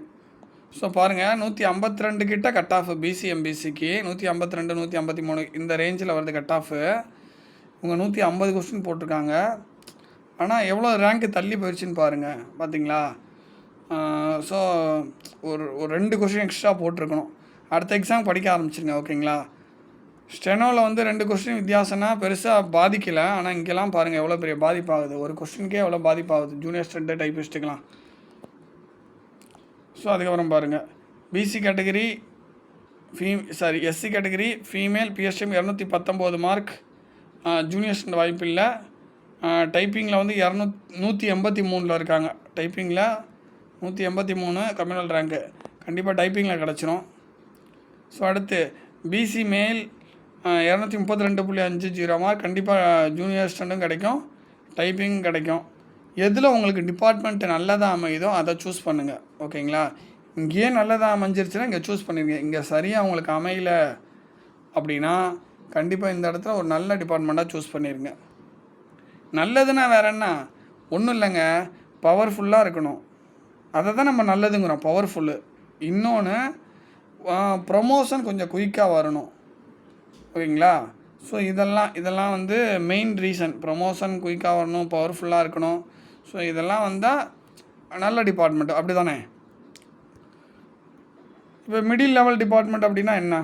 ஸோ பாருங்கள், 152 கிட்ட கட் ஆஃப் பிசி எம்பிசிக்கு. 152 153 இந்த ரேஞ்சில் வருது கட் ஆஃபு. உங்கள் 150 கொஸ்டின் போட்டிருக்காங்க. ஆனால் எவ்வளோ ரேங்க்கு தள்ளி போயிடுச்சுன்னு பாருங்கள். பார்த்தீங்களா? ஸோ ஒரு 2 கொஸ்டின் எக்ஸ்ட்ரா போட்டிருக்கணும். அடுத்த எக்ஸாம் படிக்க ஆரம்பிச்சிருங்க. ஓகேங்களா? ஸ்டெனோவில் வந்து 2 கொஸ்டின் வித்தியாசம்னா பெருசாக பாதிக்கலை. ஆனால் இங்கெல்லாம் பாருங்கள் எவ்வளோ பெரிய பாதிப்பாகுது. ஒரு கொஸ்டினுக்கே எவ்வளோ பாதிப்பாகுது ஜூனியர் ஸ்டூடெண்ட் டைப்பிஸ்ட்டுக்கெலாம். ஸோ அதுக்கப்புறம் பாருங்கள், BC category SC category female PSTM 219 mark. Junior student வாய்ப்பில்லை. டைப்பிங்கில் வந்து 183ல் இருக்காங்க. டைப்பிங்கில் 183 கம்யூனல் ரேங்க்கு. கண்டிப்பாக டைப்பிங்கில் கிடச்சிரும். ஸோ அடுத்து பிசி மேல் 232.50 மார்க். கண்டிப்பாக ஜூனியர் ஸ்டூடெண்ட்டும் கிடைக்கும், டைப்பிங் கிடைக்கும். எதில் உங்களுக்கு டிபார்ட்மெண்ட் நல்லதாக அமையுதோ அதை சூஸ் பண்ணுங்கள். ஓகேங்களா? இங்கேயே நல்லதாக அமைஞ்சிருச்சுன்னா இங்கே சூஸ் பண்ணிடுங்க. இங்கே சரியாக உங்களுக்கு அமையல அப்படின்னா கண்டிப்பாக இந்த இடத்துல ஒரு நல்ல டிபார்ட்மெண்ட்டாக சூஸ் பண்ணிடுங்க. நல்லதுன்னா வேறு என்ன, ஒன்றும் இல்லைங்க, பவர்ஃபுல்லாக இருக்கணும். அதை தான் நம்ம நல்லதுங்கிறோம், பவர்ஃபுல்லு. இன்னொன்று ப்ரொமோஷன் கொஞ்சம் குயிக்காக வரணும். ஓகேங்களா? ஸோ இதெல்லாம் வந்து மெயின் ரீசன். ப்ரொமோஷன் குயிக்காக வரணும், பவர்ஃபுல்லாக இருக்கணும். ஸோ இதெல்லாம் வந்தால் நல்ல டிபார்ட்மெண்ட். அப்படி தானே? இப்போ மிடில் லெவல் டிபார்ட்மெண்ட் அப்படின்னா என்ன?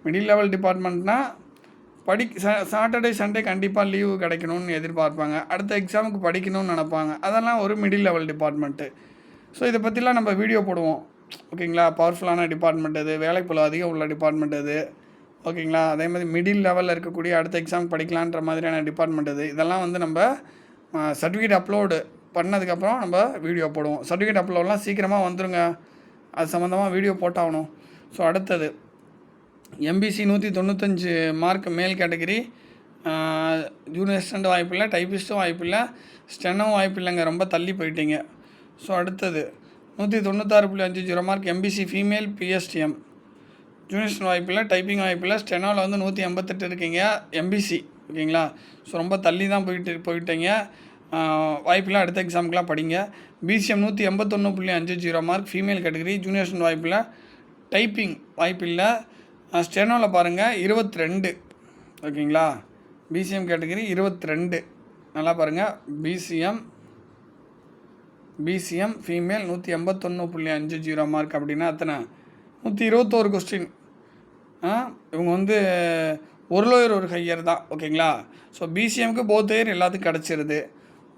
மிடில் லெவல் டிபார்ட்மெண்ட்னால் சாட்டர்டே சண்டே கண்டிப்பாக லீவு கிடைக்கணும்னு எதிர்பார்ப்பாங்க. அடுத்த எக்ஸாமுக்கு படிக்கணும்னு நினப்பாங்க. அதெல்லாம் ஒரு மிடில் லெவல் டிபார்ட்மெண்ட்டு. ஸோ இதை பற்றிலாம் நம்ம வீடியோ போடுவோம். ஓகேங்களா? பவர்ஃபுல்லான டிபார்ட்மெண்ட் எது, வேலைப்பளு அதிகம் உள்ள டிபார்ட்மெண்ட் எது, ஓகேங்களா? அதே மாதிரி மிடில் லெவலில் இருக்கக்கூடிய அடுத்த எக்ஸாம் படிக்கலான்ற மாதிரியான டிபார்ட்மெண்ட் எது, இதெல்லாம் வந்து நம்ம சர்டிஃபிகேட் அப்லோடு பண்ணதுக்கப்புறம் நம்ம வீடியோ போடுவோம். சர்டிஃபிகேட் அப்லோடெலாம் சீக்கிரமாக வந்துருங்க. அது சம்மந்தமாக வீடியோ போட்டாகணும். ஸோ அடுத்தது எம்பிசி 195 மார்க் மேல் கேட்டகரி, ஜூனியர் அசிஸ்டண்ட் வாய்ப்பில்லை, டைப்பிஸ்ட்டும் வாய்ப்பில்லை, ஸ்டெனோவும் வாய்ப்பில்லைங்க, ரொம்ப தள்ளி போயிட்டீங்க. ஸோ அடுத்தது 196.50 mark MBC female PSTM, junior assistant வாய்ப்பில்லை, டைப்பிங் வாய்ப்பில்லை, ஸ்டெனோவில் வந்து 188 இருக்கீங்க எம்பிசி. ஓகேங்களா? ஸோ ரொம்ப தள்ளி தான் போயிட்டீங்க. வாய்ப்பில்லை, அடுத்த எக்ஸாமுக்கெலாம் படிங்க. BCM 181.50 mark female category, junior assistant வாய்ப்பில்லை, டைப்பிங் வாய்ப்பில்லை, ஸ்டெனோவில் பாருங்கள் 22. ஓகேங்களா? BCM category 22. நல்லா பாருங்கள். பிசிஎம் ஃபீமேல் 181.50 மார்க் அப்படின்னா அத்தனை 121 கொஸ்டின். இவங்க வந்து ஒரு லோயர் ஒரு ஹையர் தான். ஓகேங்களா? ஸோ பிசிஎம்க்கு போத் ஹையர் எல்லாத்துக்கும் கிடச்சிருது.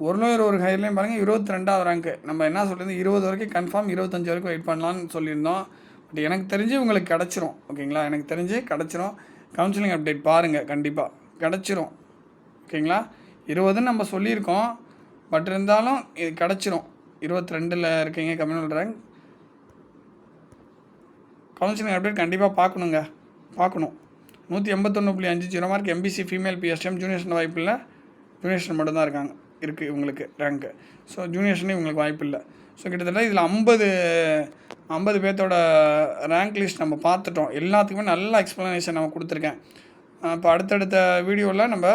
ஒரு லோயர் ஒரு ஹையர்லேயும் பாருங்கள் 22வது ரேங்க்கு. நம்ம என்ன சொல்கிறது, 20 வரைக்கும் கன்ஃபார்ம், 25 வரைக்கும் வெயிட் பண்ணலான்னு சொல்லியிருந்தோம். பட் எனக்கு தெரிஞ்சு உங்களுக்கு கிடச்சிரும். ஓகேங்களா? எனக்கு தெரிஞ்சு கிடச்சிரும். கவுன்சிலிங் அப்டேட் பாருங்கள், கண்டிப்பாக கிடச்சிரும். ஓகேங்களா? 20ன்னு நம்ம சொல்லியிருக்கோம். பட் இருந்தாலும் இது கிடச்சிரும். 22ல் இருக்கீங்க கம்யூனல் ரேங்க். கவுன்சிலிங் அப்டேட் கண்டிப்பாக பார்க்கணும். 181.50 மார்க் எம்பிசி ஃபீமேல் பிஎஸ்டிஎம், ஜூனியர்ஷன் வாய்ப்பில்லை, ஜூனியர்ஷன் மட்டும்தான் இருக்குது இவங்களுக்கு ரேங்க்கு. ஸோ ஜூனியர்ஷனே இவங்களுக்கு வாய்ப்பில்லை. ஸோ கிட்டத்தட்ட இதில் 50 பேர்த்தோட ரேங்க் லிஸ்ட் நம்ம பார்த்துட்டோம். எல்லாத்துக்குமே நல்ல எக்ஸ்ப்ளனேஷன் நம்ம கொடுத்துருக்கேன். இப்போ அடுத்தடுத்த வீடியோவில் நம்ம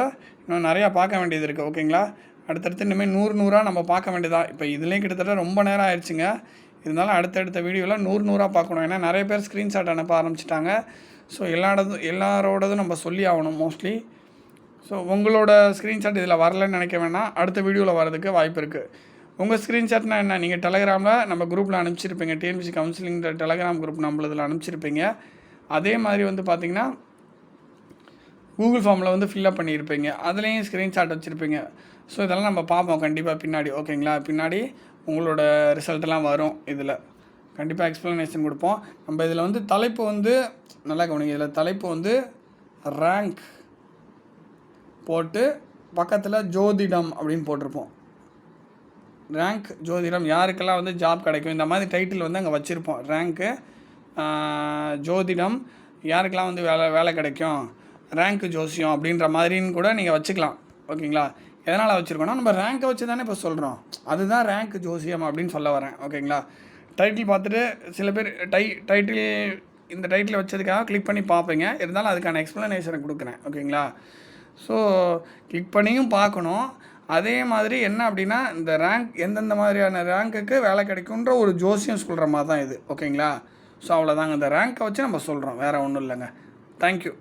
இன்னும் நிறையா பார்க்க வேண்டியது இருக்குது. ஓகேங்களா? அடுத்தடுத்து இனிமேல் 100 நம்ம பார்க்க வேண்டியதாக. இப்போ இதுலேயும் கிட்டத்தட்ட ரொம்ப நேரம் ஆயிடுச்சுங்க. இருந்தாலும் அடுத்தடுத்த வீடியோவில் 100 பார்க்கணும். ஏன்னா நிறைய பேர் ஸ்க்ரீன்ஷாட் அனுப்ப ஆரம்பிச்சிட்டாங்க. ஸோ எல்லாரோடதும் நம்ம சொல்லி ஆகணும் மோஸ்ட்லி. ஸோ உங்களோட ஸ்க்ரீன்ஷாட் இதில் வரலன்னு நினைக்க வேணாம், அடுத்த வீடியோவில் வரதுக்கு வாய்ப்பு இருக்குது. உங்கள் ஸ்க்ரீன்ஷாட்னால் என்ன, நீங்கள் டெலகிராமில் நம்ம குரூப்பில் அனுப்பிச்சிருப்பீங்க. டிஎன்பிசி கவுன்சிலிங் டெலகிராம் குரூப் நம்மளதில் அனுப்பிச்சிருப்பீங்க. அதே மாதிரி வந்து பார்த்திங்கன்னா கூகுள் ஃபார்மில் வந்து ஃபில்லப் பண்ணியிருப்பீங்க. அதுலேயும் ஸ்க்ரீன்ஷாட் வச்சுருப்பீங்க. ஸோ இதெல்லாம் நம்ம பார்ப்போம் கண்டிப்பாக பின்னாடி. ஓகேங்களா? பின்னாடி உங்களோட ரிசல்ட்டெல்லாம் வரும். இதில் கண்டிப்பாக எக்ஸ்ப்ளனேஷன் கொடுப்போம். நம்ம இதில் வந்து தலைப்பு வந்து நல்லா கவனிங்க. இதில் தலைப்பு வந்து ரேங்க் போட்டு பக்கத்தில் ஜோதிடம் அப்படின்னு போட்டிருப்போம். ரேங்க் ஜோதிடம், யாருக்கெல்லாம் வந்து ஜாப் கிடைக்கும், இந்த மாதிரி டைட்டில் வந்து அங்கே வச்சுருப்போம். ரேங்க்கு ஜோதிடம், யாருக்கெல்லாம் வந்து வேலை கிடைக்கும், ரேங்க்கு ஜோசியம் அப்படின்ற மாதிரின்னு கூட நீங்கள் வச்சுக்கலாம். ஓகேங்களா? எதனால் வச்சுருக்கோன்னா நம்ம ரேங்க்கை வச்சு தானே இப்போ சொல்கிறோம். அதுதான் ரேங்க் ஜோசியம் அப்படின்னு சொல்ல வரேன். ஓகேங்களா? டைட்டில் பார்த்துட்டு சில பேர் இந்த டைட்டில் வச்சதுக்காக கிளிக் பண்ணி பார்ப்பீங்க. இருந்தாலும் அதுக்கான எக்ஸ்ப்ளனேஷனை கொடுக்குறேன். ஓகேங்களா? ஸோ கிளிக் பண்ணியும் பார்க்கணும். அதே மாதிரி என்ன அப்படின்னா, இந்த ரேங்க் எந்தெந்த மாதிரியான ரேங்க்குக்கு வேலை கிடைக்குன்ற ஒரு ஜோசியம் சொல்கிற மாதிரி தான் இது. ஓகேங்களா? ஸோ அவ்வளோதாங்க. இந்த ரேங்க்கை வச்சு நம்ம சொல்கிறோம், வேறு ஒன்றும் இல்லைங்க. தேங்க்யூ.